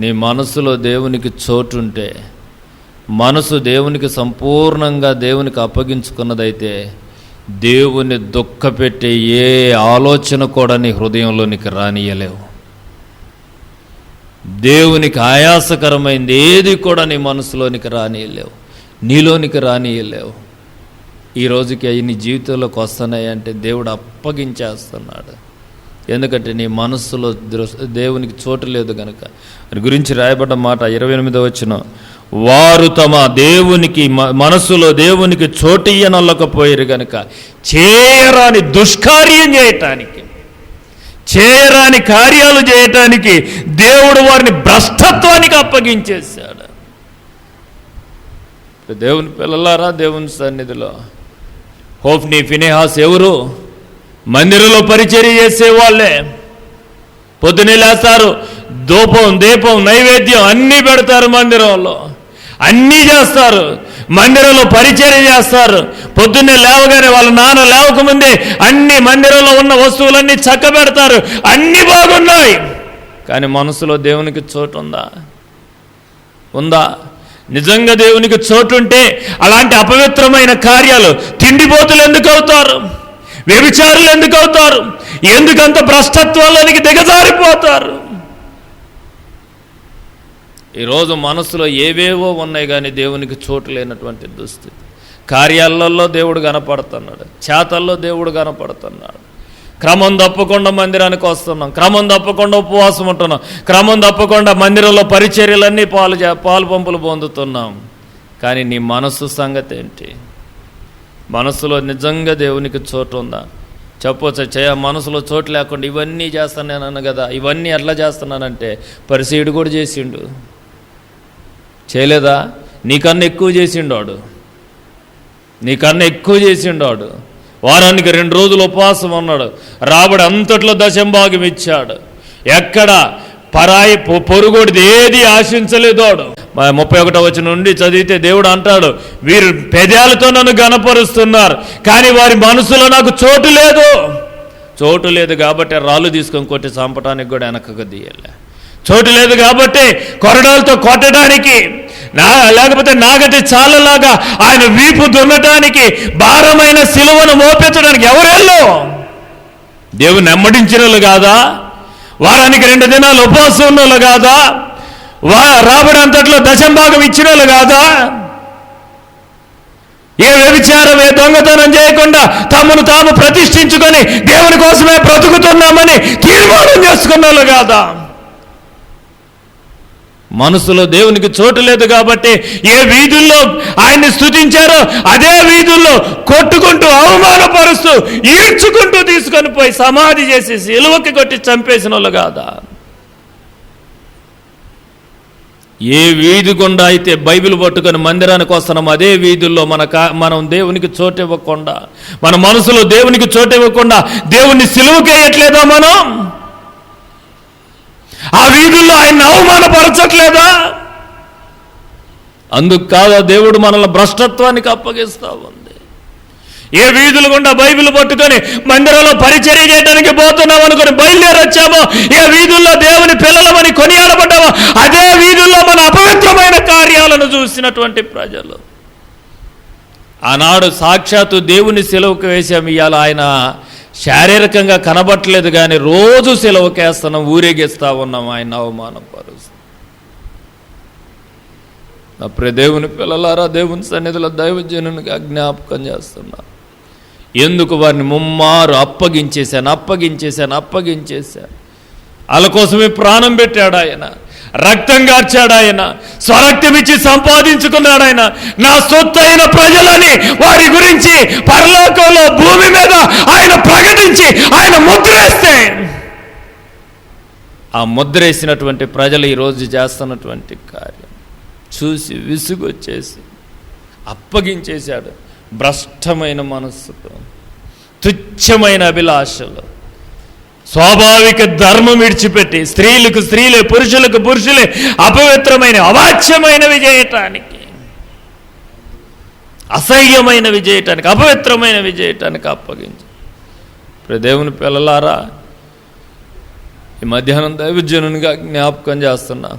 నీ మనసులో దేవునికి చోటు ఉంటే, మనసు దేవునికి సంపూర్ణంగా దేవునికి అప్పగించుకున్నదైతే, దేవుని దుఃఖపెట్టే ఏ ఆలోచన కూడా నీ హృదయంలోనికి రానియలేవు. దేవునికి ఆయాసకరమైంది ఏది కూడా నీ మనసులోనికి రానియలేవు, నీలోనికి రానియలేవు. ఈ రోజుకి అవి నీ జీవితంలోకి వస్తున్నాయంటే దేవుడు అప్పగించేస్తున్నాడు. ఎందుకంటే నీ మనస్సులో దేవునికి చోటు లేదు కనుక. దాని గురించి రాయబడ్డ మాట 28వ వచనం, వారు తమ దేవునికి మనస్సులో దేవునికి చోటు ఇయ్యనొల్లకపోయారు కనుక చేయరాని దుష్కార్యం చేయటానికి, చేయరాని కార్యాలు చేయటానికి దేవుడు వారిని భ్రష్టత్వానికి అప్పగించేశాడు. దేవుని పిల్లలారా, దేవుని సన్నిధిలో హోఫ్నీ ఫినెహాస్ ఎవరు? మందిరంలో పరిచర్య చేసేవాళ్ళే. పొద్దునే లేస్తారు, ధూపం దీపం నైవేద్యం అన్నీ పెడతారు, మందిరంలో అన్నీ చేస్తారు, మందిరంలో పరిచర్య చేస్తారు. పొద్దున్నే లేవగానే వాళ్ళ నాన్న లేవకముందే అన్ని మందిరంలో ఉన్న వస్తువులన్నీ చక్క పెడతారు, అన్నీ బాగున్నాయి. కానీ మనసులో దేవునికి చోటు ఉందా? నిజంగా దేవునికి చోటు ఉంటే అలాంటి అపవిత్రమైన కార్యాలు తిండిపోతులు ఎందుకు అవుతారు? వ్యభిచారులు ఎందుకు అవుతారు? ఎందుకంత భ్రష్టత్వానికి దిగజారిపోతారు? ఈరోజు మనసులో ఏవేవో ఉన్నాయి కానీ దేవునికి చోటు లేనటువంటి దుస్థితి. కార్యాలలో దేవుడు కనపడుతున్నాడు, చేతల్లో దేవుడు కనపడుతున్నాడు. క్రమం తప్పకుండా మందిరానికి వస్తున్నాం, క్రమం తప్పకుండా ఉపవాసం ఉంటున్నాం, క్రమం తప్పకుండా మందిరంలో పరిచర్యలన్నీ పాలు పంపులు పొందుతున్నాం. కానీ నీ మనస్సు సంగతి ఏంటి? మనసులో నిజంగా దేవునికి చోటు ఉందా? చెప్పొచ్చు, మనసులో చోటు లేకుండా ఇవన్నీ చేస్తాను కదా. ఇవన్నీ ఎట్లా చేస్తున్నానంటే పరిసయుడు కూడా చేసిండు. చేయలేదా? నీకన్నా ఎక్కువ చేసిండాడు, నీకన్నా ఎక్కువ చేసిండాడు. వారానికి 2 రోజులు ఉపవాసం ఉన్నాడు, రాబడి అంతట్లో దశంభాగం ఇచ్చాడు. ఎక్కడ పరాయి పొరుగోడిది ఏది ఆశించలేదోడు. 31వ వచనం నుండి చదివితే దేవుడు అంటాడు, వీరు పెదాలతో నన్ను గణపరుస్తున్నారు కానీ వారి మనసులో నాకు చోటు లేదు. చోటు లేదు కాబట్టి రాళ్ళు తీసుకొని కొట్టి చంపడానికి కూడా వెనకకు తీయాలి. చోటు లేదు కాబట్టి కొరడాలతో కొట్టడానికి, లేకపోతే నాగటి చాలలాగా ఆయన వీపు దున్నటానికి, భారమైన సిలువను మోపించడానికి ఎవరెల్లో? దేవుని నెమ్మడించిన వాళ్ళు కాదా? వారానికి 2 దినాలు ఉపవాసం ఉన్న వాళ్ళు కాదా? రాబడి అంతట్లో దశంభాగం ఇచ్చిన వాళ్ళు కాదా? ఏ వ్యభిచారం ఏ దొంగతనం చేయకుండా తమను తాము ప్రతిష్ఠించుకొని దేవుని కోసమే బ్రతుకుతున్నామని తీర్మానం చేసుకున్న వాళ్ళు కాదా? మనసులో దేవునికి చోటు లేదు కాబట్టి ఏ వీధుల్లో ఆయన్ని స్తుతించారో అదే వీధుల్లో కొట్టుకుంటూ అవమానపరుస్తూ ఈడ్చుకుంటూ తీసుకొని పోయి సమాధి చేసి సిలువకి కొట్టి చంపేసిన వాళ్ళు కాదా? ఏ వీధి గుండా అయితే బైబిల్ పట్టుకొని మందిరానికి వస్తున్నాం అదే వీధుల్లో మనం దేవునికి చోటు ఇవ్వకుండా, మన మనసులో దేవునికి చోటు ఇవ్వకుండా దేవుణ్ణి సిలువకేయట్లేదా? మనం ఆ వీధుల్లో ఆయన అవమానపరచట్లేదా? అందుకు కాదా దేవుడు మనల్ని భ్రష్టత్వానికి అప్పగిస్తా ఉంది. ఏ వీధులు గుండా బైబిల్ పట్టుకొని మందిరంలో పరిచర్య చేయడానికి పోతున్నాం అనుకుని బయలుదేరి వచ్చామో, ఏ వీధుల్లో దేవుని పిల్లలమని కొనియాడబడ్డామో, అదే వీధుల్లో మన అపవిత్రమైన కార్యాలను చూసినటువంటి ప్రజలు. ఆనాడు సాక్షాత్తు దేవుని సెలవుకు వేసాము, ఇవాళ ఆయన శారీరకంగా కనబట్టలేదు కానీ రోజు సెలవుకేస్తున్నాం, ఊరేగిస్తా ఉన్నాం ఆయన అవమానం పరుస్తూ. అప్పుడే దేవుని పిల్లలారా, దేవుని సన్నిధిలో దైవజనునిగా జ్ఞాపకం చేస్తున్నా, ఎందుకు వారిని ముమ్మారు అప్పగించేశాను. వాళ్ళ కోసమే ప్రాణం పెట్టాడు ఆయన, రక్తం గార్చాడు ఆయన, స్వరక్తం ఇచ్చి సంపాదించుకున్నాడు ఆయన. నా సొత్తు అయిన ప్రజలని వారి గురించి పరలోకంలో భూమి మీద ఆయన ప్రకటించి ఆయన ముద్రేస్తే, ఆ ముద్రేసినటువంటి ప్రజలు ఈరోజు చేస్తున్నటువంటి కార్యం చూసి విసుగొచ్చేసి అప్పగించేశాడు. భ్రష్టమైన మనస్సుతో, తుచ్చమైన అభిలాషలు, స్వాభావిక ధర్మం విడిచిపెట్టి స్త్రీలకు స్త్రీలే, పురుషులకు పురుషులే అపవిత్రమైన అవాచ్యమైనవి చేయటానికి, అసహ్యమైనవి చేయటానికి, అపవిత్రమైనవి చేయటానికి అప్పగించి. ఇప్పుడు దేవుని పిల్లలారా, ఈ మధ్యాహ్నం దైవజనునిగా జ్ఞాపకం చేస్తున్నా,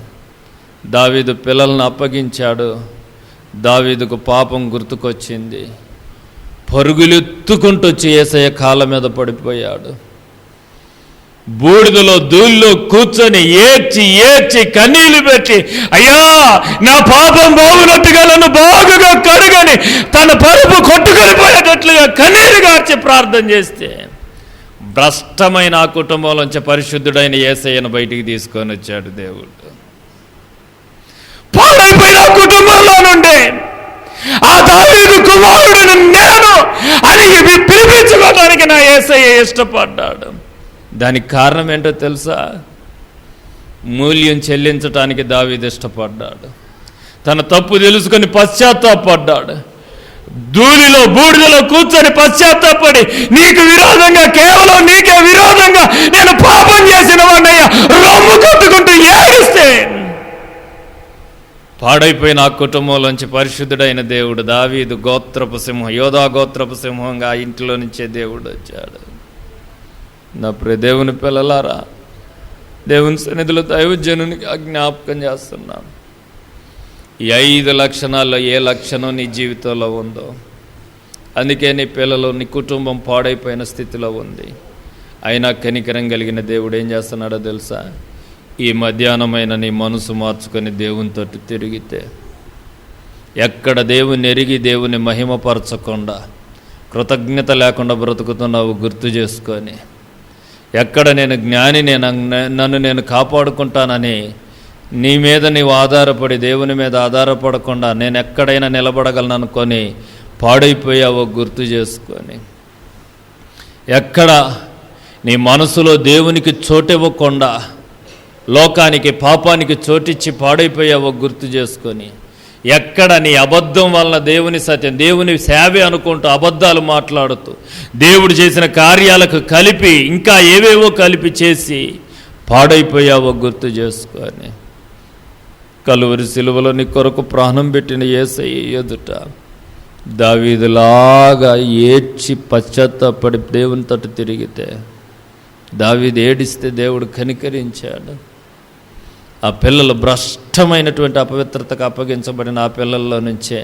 దావీదు పిల్లలను అప్పగించాడు. దావీదుకు పాపం గుర్తుకొచ్చింది. పరుగులెత్తుకుంటూ వచ్చి యేసయ్య కాళ్ళ మీద పడిపోయాడు. బూడిదలో ధూళిలో కూర్చొని ఏడ్చి కన్నీళ్లు పెట్టి, అయ్యా నా పాపం బాగునట్టుగా నన్ను బాగుగా కడుగని తన పరుపు కొట్టుకొనిపోయేటట్లుగా కన్నీళ్లు గార్చి ప్రార్థన చేస్తే, భ్రష్టమైన ఆ కుటుంబంలోంచి పరిశుద్ధుడైన యేసయ్యను బయటికి తీసుకొని వచ్చాడు దేవుడు. పాడైపోయిన కుటుంబంలో నుండి ఆ దావీదు కుమారుడిని నేను అని పిలిపించుకోవడానికి నా యేసయ్య ఇష్టపడ్డాడు. దానికి కారణం ఏంటో తెలుసా? మూల్యం చెల్లించటానికి దావీదు ఇష్టపడ్డాడు. తన తప్పు తెలుసుకొని పశ్చాత్తాపడ్డాడు. ధూళిలో బూడిదలో కూర్చొని పశ్చాత్తాపడి, నీకు విరోధంగా, కేవలం నీకే విరోధంగా నేను పాపం చేసిన వాడినయ్యా రొమ్ము కొట్టుకుంటూ ఏడిస్తే, పాడైపోయిన ఆ కుటుంబంలోంచి పరిశుద్ధుడైన దేవుడు దావీదు గోత్రపు సింహం, యోధా గోత్రపు సింహంగా ఆ ఇంట్లో నుంచే దేవుడు వచ్చాడు. నా ప్రియ దేవుని పిల్లలారా, దేవుని సన్నిధిలో దైవజనునికి జ్ఞాపకం చేస్తున్నాను, ఈ 5 లక్షణాల్లో ఏ లక్షణం నీ జీవితంలో ఉందో, అందుకే నీ పిల్లలు, నీ కుటుంబం పాడైపోయిన స్థితిలో ఉంది. అయినా కనికరం కలిగిన దేవుడు ఏం చేస్తున్నాడో తెలుసా? ఈ మధ్యాహ్నమైన నీ మనసు మార్చుకొని దేవునితో తిరిగితే, ఎక్కడ దేవుని ఎరిగి దేవుని మహిమపరచకుండా కృతజ్ఞత లేకుండా బ్రతుకుతున్నావు గుర్తు చేసుకొని, ఎక్కడ నేను జ్ఞాని, నన్ను నేను కాపాడుకుంటానని నీ మీద నీవు ఆధారపడి దేవుని మీద ఆధారపడకుండా నేను ఎక్కడైనా నిలబడగలను అనుకొని పాడైపోయావో గుర్తు చేసుకొని, ఎక్కడ నీ మనసులో దేవునికి చోటివ్వకుండా లోకానికి పాపానికి చోటిచ్చి పాడైపోయావో గుర్తు చేసుకొని, ఎక్కడ నీ అబద్ధం వలన దేవుని సత్యం, దేవుని సేవే అనుకుంటూ అబద్ధాలు మాట్లాడుతూ దేవుడు చేసిన కార్యాలకు కలిపి ఇంకా ఏవేవో కలిపి చేసి పాడైపోయావో గుర్తు చేసుకొని, కలువరి సిలువలో నీ కొరకు ప్రాణం పెట్టిన యేసయ్య ఎదుట దావీదులాగా ఏడ్చి పశ్చాత్తాపడి దేవునితో తిరిగితే, దావీదు ఏడిస్తే దేవుడు కనికరించాడు. ఆ పిల్లలు భ్రష్టమైనటువంటి అపవిత్రతకు అప్పగించబడిన ఆ పిల్లల్లో నుంచే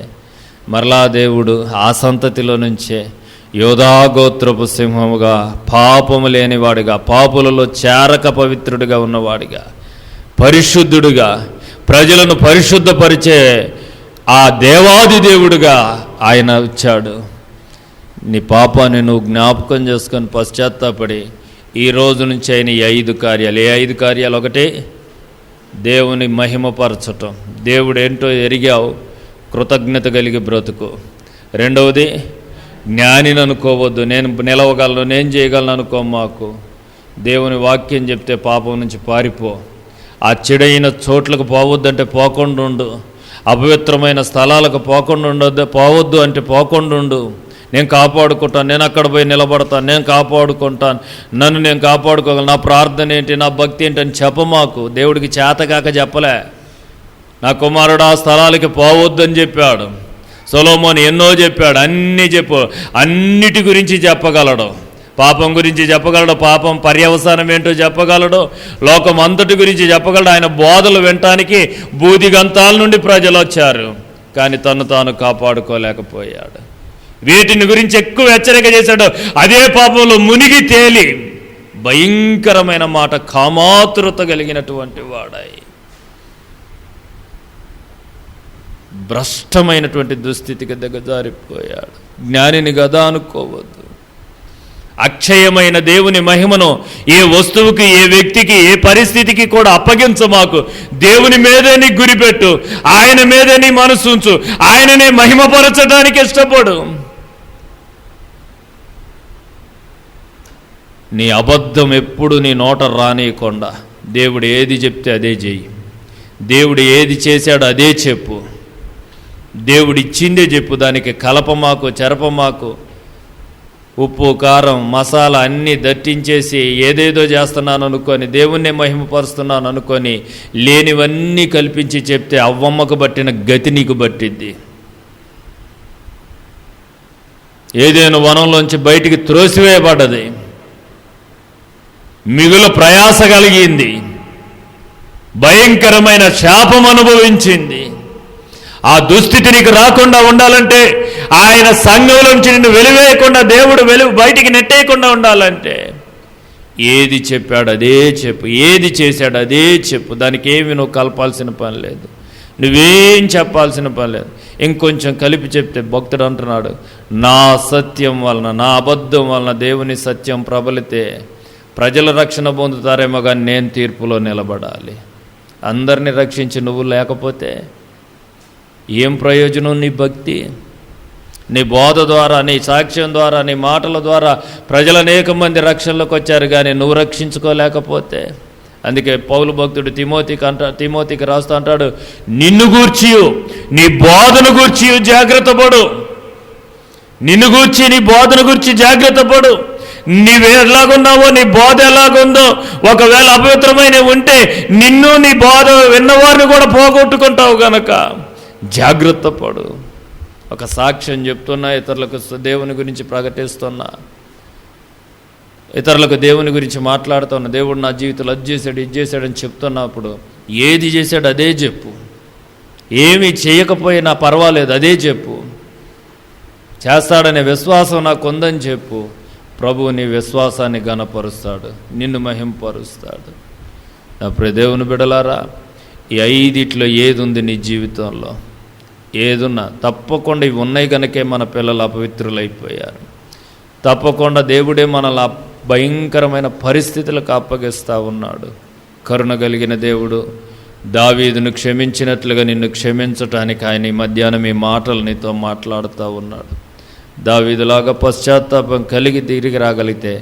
మరలా దేవుడు ఆ సంతతిలో నుంచే యోధా గోత్రపు సింహముగా, పాపము లేనివాడిగా, పాపులలో చేరక పవిత్రుడిగా ఉన్నవాడిగా, పరిశుద్ధుడిగా, ప్రజలను పరిశుద్ధపరిచే ఆ దేవాది దేవుడిగా ఆయన వచ్చాడు. నీ పాపాన్ని నువ్వు జ్ఞాపకం చేసుకొని పశ్చాత్తాపడి ఈ రోజు నుంచి అయిన ఈ 5 కార్యాలు. ఏ 5 కార్యాలు? ఒకటి, దేవుని మహిమపరచటం, దేవుడు ఏంటో ఎరిగావు, కృతజ్ఞత కలిగి బ్రతుకు. రెండవది, జ్ఞానిని అనుకోవద్దు, నేను నిలవగలను, నేను చేయగలను అనుకో మాకు. దేవుని వాక్యం చెప్తే పాపం నుంచి పారిపో. ఆ చెడైన చోట్లకు పోవద్దంటే పోకుండా ఉండు. అపవిత్రమైన స్థలాలకు పోవద్దు అంటే పోకుండా ఉండు. నేను కాపాడుకుంటాను, నేను అక్కడ పోయి నిలబడతాను, నేను కాపాడుకుంటాను, నన్ను నేను కాపాడుకోగలను, నా ప్రార్థన ఏంటి, నా భక్తి ఏంటి అని చెప్పమాకు. దేవుడికి చేతకాక చెప్పలే. నా కుమారుడు ఆ స్థలాలకి పోవద్దని చెప్పాడు. సొలొమోను ఎన్నో చెప్పాడు. అన్నీ అన్నిటి గురించి చెప్పగలడు. పాపం గురించి చెప్పగలడు, పాపం పర్యవసానం ఏంటో చెప్పగలడు, లోకం అంతటి గురించి చెప్పగలడు. ఆయన బోధలు వినటానికి బూదిగంతాల నుండి ప్రజలు వచ్చారు, కానీ తను తాను కాపాడుకోలేకపోయాడు. వీటిని గురించి ఎక్కువ హెచ్చరిక చేశాడు. అదే పాపంలో మునిగి తేలి భయంకరమైన మాట, కామాతురత కలిగినటువంటి వాడై భ్రష్టమైనటువంటి దుస్థితికి దిగజారిపోయాడు. జ్ఞానిని గదా అనుకోవద్దు. అక్షయమైన దేవుని మహిమను ఏ వస్తువుకి, ఏ వ్యక్తికి, ఏ పరిస్థితికి కూడా అప్పగించమాకు. దేవుని మీదే నీ గురిపెట్టు, ఆయన మీదే నీ మనసు ఉంచు, ఆయననే మహిమపరచడానికి ఇష్టపడు. నీ అబద్ధం ఎప్పుడు నీ నోట రానియకుండా దేవుడు ఏది చెప్తే అదే చెయ్యి. దేవుడు ఏది చేశాడో అదే చెప్పు. దేవుడు ఇచ్చిందే చెప్పు. దానికి కలపమాకు, చెరపమాకు. ఉప్పు, కారం, మసాలా అన్నీ దట్టించేసి ఏదేదో చేస్తున్నాను అనుకొని, దేవుణ్ణి మహిమపరుస్తున్నాను అనుకొని లేనివన్నీ కల్పించి చెప్తే అవ్వమ్మకు పట్టిన గతి నీకు పట్టిద్ది. ఏదైనా వనంలోంచి బయటికి త్రోసివేయబడ్డది, మిగులు ప్రయాస కలిగింది, భయంకరమైన శాపం అనుభవించింది. ఆ దుస్థితి నీకు రాకుండా ఉండాలంటే, ఆయన సంఘంలో నుంచి నిన్ను వెలివేయకుండా, దేవుడు బయటికి నెట్టేయకుండా ఉండాలంటే ఏది చెప్పాడు అదే చెప్పు, ఏది చేశాడు అదే చెప్పు. దానికి ఏమి నువ్వు కలపాల్సిన పని లేదు, నువ్వేం చెప్పాల్సిన పని లేదు. ఇంకొంచెం కలిపి చెప్తే భక్తుడు అంటున్నాడు, నా సత్యం వలన, నా అబద్ధం వలన దేవుని సత్యం ప్రబలితే ప్రజల రక్షణ పొందుతారేమో, కానీ నేను తీర్పులో నిలబడాలి. అందరినీ రక్షించి నువ్వు లేకపోతే ఏం ప్రయోజనం? నీ భక్తి, నీ బోధ ద్వారా, నీ సాక్ష్యం ద్వారా, నీ మాటల ద్వారా ప్రజలు అనేక మంది రక్షణలోకి వచ్చారు, కానీ నువ్వు రక్షించుకోలేకపోతే. అందుకే పౌలు భక్తుడు తిమోతికి రాస్తూ అంటాడు, నిన్ను గూర్చియు నీ బోధను గూర్చియు జాగ్రత్త పడు. నిన్ను గూర్చి, నీ బోధను గూర్చి జాగ్రత్త పడు. నీవు ఎలాగున్నావో, నీ బోధ ఎలాగుందో, ఒకవేళ అపవిత్రమైన ఉంటే నిన్ను, నీ బోధ విన్నవారిని కూడా పోగొట్టుకుంటావు గనక జాగ్రత్త పడు. ఒక సాక్ష్యం చెప్తున్నా, ఇతరులకు దేవుని గురించి ప్రకటిస్తున్నా, ఇతరులకు దేవుని గురించి మాట్లాడుతున్నా, దేవుడు నా జీవితంలో అది చేశాడు, ఇది చేశాడని చెప్తున్నప్పుడు ఏది చేశాడు అదే చెప్పు. ఏమి చేయకపోయినా పర్వాలేదు, అదే చెప్పు. చేస్తాడనే విశ్వాసం నాకు ఉందని చెప్పు. ప్రభువు నీ విశ్వాసాన్ని ఘనపరుస్తాడు, నిన్ను మహింపరుస్తాడు. నా ప్రియ దేవుని బిడ్డలారా, ఈ 5 ఏది ఉంది నీ జీవితంలో? ఏదున్నా తప్పకుండా ఇవి ఉన్నాయి కనుకే మన పిల్లలు అపవిత్రులైపోయారు. తప్పకుండా దేవుడే మనల్ని భయంకరమైన పరిస్థితులకు అప్పగిస్తూ ఉన్నాడు. కరుణ కలిగిన దేవుడు దావీదును క్షమించినట్లుగా నిన్ను క్షమించటానికి ఆయన ఈ మధ్యాహ్నం ఈ మాటలు నీతో మాట్లాడుతూ ఉన్నాడు. దావీదులాగా పశ్చాత్తాపం కలిగి తిరిగి రాగలిగితే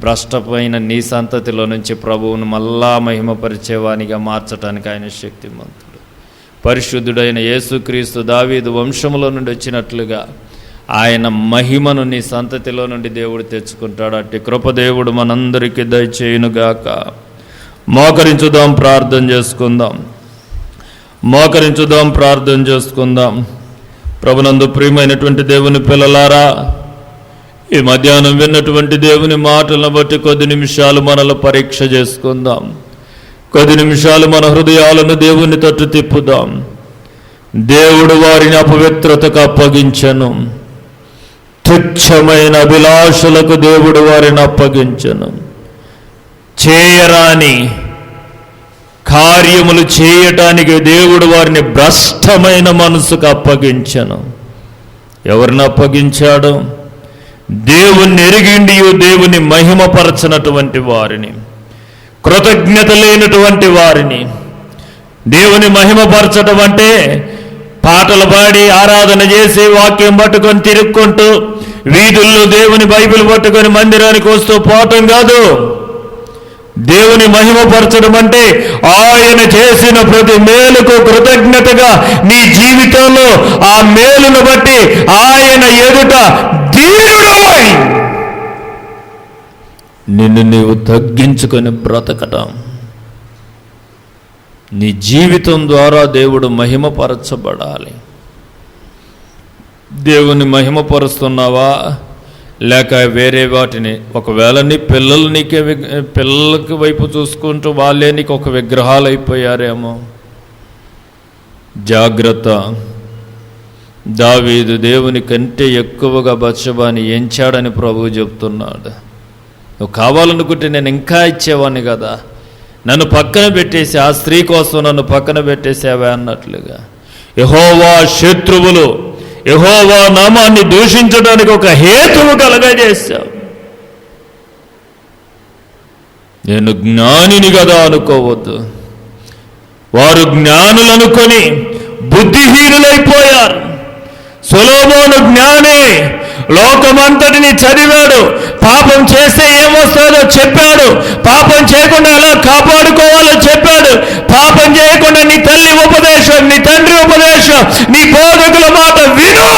భ్రష్టమైన నీ సంతతిలో నుంచి ప్రభువును మళ్ళా మహిమపరిచేవానిగా మార్చడానికి ఆయన శక్తిమంతుడు. పరిశుద్ధుడైన యేసుక్రీస్తు దావీదు వంశములో నుండి వచ్చినట్లుగా ఆయన మహిమను నీ సంతతిలో నుండి దేవుడు తెచ్చుకుంటాడు. అట్టి కృపదేవుడు మనందరికీ దయచేయునుగాక. మోకరించుదాం, ప్రార్థన చేసుకుందాం. ప్రభునందు ప్రియమైనటువంటి దేవుని పిల్లలారా, ఈ మధ్యాహ్నం విన్నటువంటి దేవుని మాటలను బట్టి కొద్ది నిమిషాలు మనలో పరీక్ష చేసుకుందాం. కొద్ది నిమిషాలు మన హృదయాలను దేవుని తట్టు తిప్పుదాం. దేవుడు వారిని అపవిత్రతకు అప్పగించెను, తుచ్చమైన అభిలాషలకు దేవుడు వారిని అప్పగించెను. చేయరాని కార్యములు చేయటానికి దేవుడు వారిని భ్రష్టమైన మనసుకు అప్పగించెను. ఎవరిని అప్పగించాడు? దేవుణ్ణి ఎరిగిండి దేవుని మహిమపరచినటువంటి వారిని, కృతజ్ఞత లేనటువంటి వారిని. దేవుని మహిమపరచడం అంటే పాటలు పాడి ఆరాధన చేసి వాక్యం పట్టుకొని తిరుక్కుంటూ వీధుల్లో దేవుని బైబిల్ పట్టుకొని మందిరానికి వస్తూ పోవటం కాదు. దేవుని మహిమపరచడం అంటే ఆయన చేసిన ప్రతి మేలుకు కృతజ్ఞతగా నీ జీవితంలో ఆ మేలును బట్టి ఆయన ఎదుట దీనుడవై నిన్ను నీవు తగ్గించుకొని బ్రతకటం, నీ జీవితం ద్వారా దేవుడు మహిమపరచబడాలి. దేవుని మహిమపరుస్తున్నావా లేక వేరే వాటిని? ఒకవేళ నీ పిల్లలు పిల్లలకి వైపు చూసుకుంటూ వాళ్ళే నీకు ఒక విగ్రహాలు అయిపోయారేమో. జాగ్రత్త. దావీదు దేవుని కంటే ఎక్కువగా బత్షెబాని ఎంచాడని ప్రభువు చెప్తున్నాడు. నువ్వు కావాలనుకుంటే నేను ఇంకా ఇచ్చేవాడిని కదా, నన్ను పక్కన పెట్టేసి, ఆ స్త్రీ కోసం నన్ను పక్కన పెట్టేసావే అన్నట్లుగా. యెహోవా శత్రువులు యెహోవా నామాన్ని దూషించడానికి ఒక హేతువు కలగజేశావు. నేను జ్ఞానిని కదా అనుకోవద్దు. వారు జ్ఞానులనుకొని బుద్ధిహీనులైపోయారు. సొలొమోను జ్ఞాని, లోకమంతటిని చదివాడు. పాపం చేస్తే ఏమొస్తుందో చెప్పాడు, పాపం చేయకుండా ఎలా కాపాడుకోవాలో చెప్పాడు. పాపం చేయకుండా నీ తల్లి ఉపదేశం, నీ తండ్రి ఉపదేశం, నీ బోధకుల మాట విను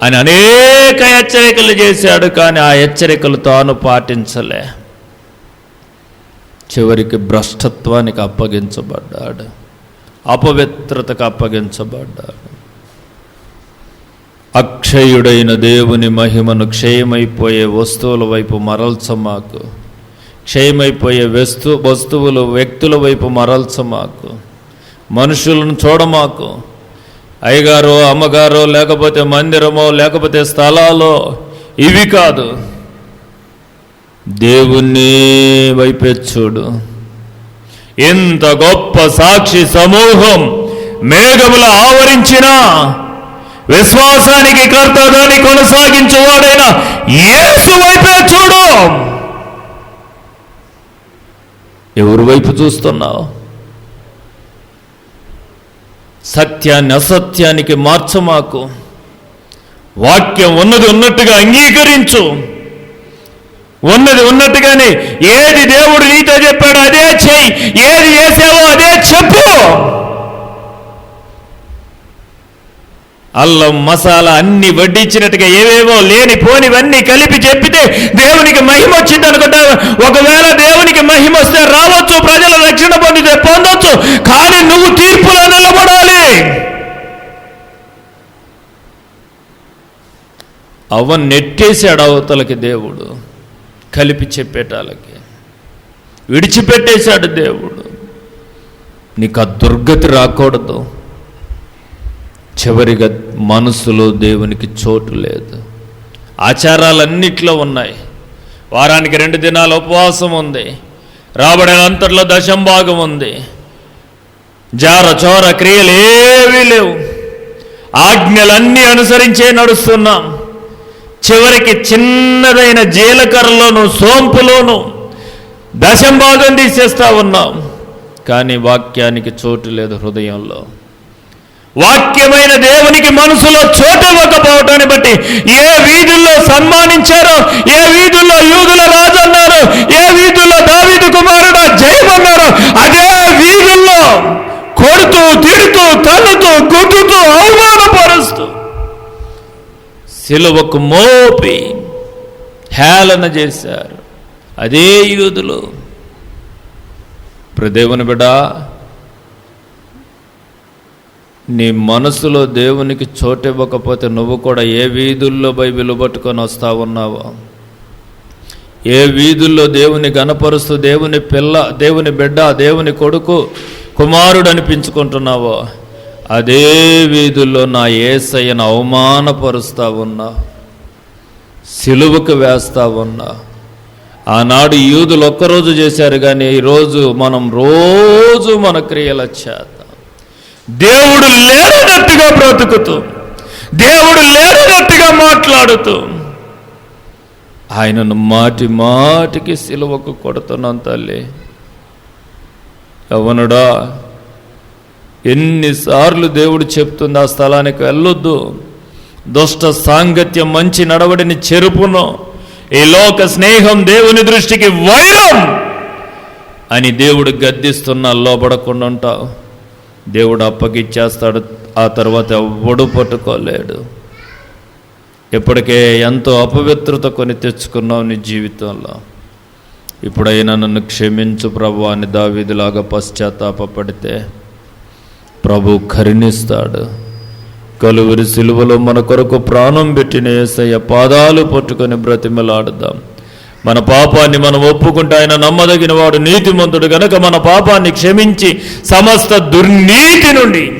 అని అనేక హెచ్చరికలు చేశాడు. కానీ ఆ హెచ్చరికలు తాను పాటించలే. చివరికి భ్రష్టత్వానికి అప్పగించబడ్డాడు, అపవిత్రతకు అప్పగించబడ్డాడు. అక్షయుడైన దేవుని మహిమను క్షయమైపోయే వస్తువుల వైపు మరల్చమాకు. క్షయమైపోయే వస్తువులు వ్యక్తుల వైపు మరల్చమాకు. మనుషులను చూడమాకు. అయ్యగారో అమ్మగారో లేకపోతే మందిరమో లేకపోతే స్థలాలో, ఇవి కాదు. దేవుణ్ణి వైపే చూడు. ఇంత గొప్ప సాక్షి సమూహం మేఘములు ఆవరించినా విశ్వాసానికి కర్త దాన్ని కొనసాగించువాడైన యేసు వైపే చూడు. ఎవరి వైపు చూస్తున్నావు? సత్యాన్ని అసత్యానికి మార్చమాకు. వాక్యం ఉన్నది ఉన్నట్టుగా అంగీకరించు. ఉన్నది ఉన్నట్టుగానే ఏది దేవుడు నీతో చెప్పాడో అదే చెయ్యి, ఏది చేసావో అదే చెప్పు. అల్లం మసాలా అన్ని వడ్డించినట్టుగా ఏవేవో లేని పోనివన్నీ కలిపి చెప్పితే దేవునికి మహిమ వచ్చింది అనుకుంటారు. ఒకవేళ దేవునికి మహిమ వస్తే రావచ్చు, ప్రజల రక్షణ పొందితే పొందొచ్చు. కానీ నువ్వు తీర్పులో నిలబడాలి. నెట్టేశాడు అవతలకి దేవుడు, కలిపి చెప్పేటాలకి విడిచిపెట్టేశాడు దేవుడు. నీకు ఆ దుర్గతి రాకూడదు. చివరిగా మనసులో దేవునికి చోటు లేదు. ఆచారాలన్నిట్లో ఉన్నాయి. వారానికి 2 దినాలు ఉపవాసం ఉంది. రాబడిన అంతట్లో దశంభాగం ఉంది. జార చోర క్రియలు ఏవీ లేవు. ఆజ్ఞలన్నీ అనుసరించే నడుస్తున్నాం. చివరికి చిన్నదైన జీలకర్రలోను సోంపులోను దశంభాగం తీసేస్తా ఉన్నాం. కానీ వాక్యానికి చోటు లేదు హృదయంలో. వాక్యమైన దేవునికి మనసులో చోటు ఇవ్వకపోవటాన్ని బట్టి ఏ వీధుల్లో సన్మానించారో, ఏ వీధుల్లో యూదుల రాజు అన్నారు, ఏ వీధుల్లో దావీదు కుమారుడు జయమన్నారు, అదే వీధుల్లో కొడుతూ తిడుతూ తన్నుతూ గుద్దుతూ అవమానపరుస్తూ సిలువకు మోపి హేళన చేశారు అదే యూదులు. దేవుని బిడ్డ, నీ మనసులో దేవునికి చోటు ఇవ్వకపోతే నువ్వు కూడా ఏ వీధుల్లో బైబిల్ పట్టుకొని వస్తా ఉన్నావో, ఏ వీధుల్లో దేవుని గణపరుస్తూ దేవుని పిల్ల, దేవుని బిడ్డ, దేవుని కొడుకు, కుమారుడు అనిపించుకుంటున్నావో, అదే వీధుల్లో నా యేసయ్యను అవమానపరుస్తా ఉన్నా, సిలువకు వేస్తా ఉన్నా. ఆనాడు యూదులు ఒక్కరోజు చేశారు, కానీ ఈరోజు మనం రోజు మన క్రియల చేత దేవుడు లేనట్టుగా బ్రతుకుతూ, దేవుడు లేనట్టుగా మాట్లాడుతూ, ఆయనను మాటి మాటికి సిలువకు కొడుతున్నాం. తల్లి యవ్వనుడా, ఎన్నిసార్లు దేవుడు చెప్తుంది ఆ స్థలానికి వెళ్ళొద్దు, దుష్ట సాంగత్యం మంచి నడవడిని చెరుపును, ఈ లోక స్నేహం దేవుని దృష్టికి వైరం అని దేవుడు గద్దిస్తున్నా లోబడకుండా ఉంటావు. దేవుడు అప్పగిచ్చేస్తాడు. ఆ తర్వాత ఎవడు పట్టుకోలేడు. ఇప్పటికే ఎంతో అపవిత్రత కొని తెచ్చుకున్నావు నీ జీవితంలో. ఇప్పుడైనా నన్ను క్షమించు ప్రభు అని దావీదులాగా పశ్చాత్తాపడితే ప్రభు కరుణిస్తాడు. కలువరి సిలువలో మన కొరకు ప్రాణం పెట్టిన యేసయ్య పాదాలు పట్టుకొని బ్రతిమలాడుదాం. మన పాపాన్ని మనం ఒప్పుకుంటే ఆయన నమ్మదగిన వాడు, నీతిమంతుడు గనక మన పాపాన్ని క్షమించి సమస్త దుర్నీతి నుండి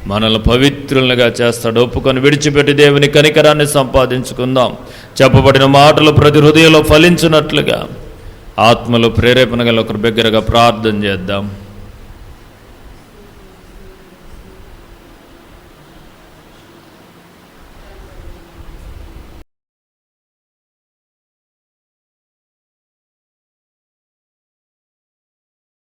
మనల్ని పవిత్రులుగా చేస్తాడు. ఒప్పుకొని విడిచిపెట్టి దేవుని కనికరాన్ని సంపాదించుకుందాం. చెప్పబడిన మాటలు ప్రతి హృదయంలో ఫలించినట్లుగా ఆత్మలో ప్రేరేపణ గల ఒకరు బిగ్గరగా ప్రార్థన చేద్దాం.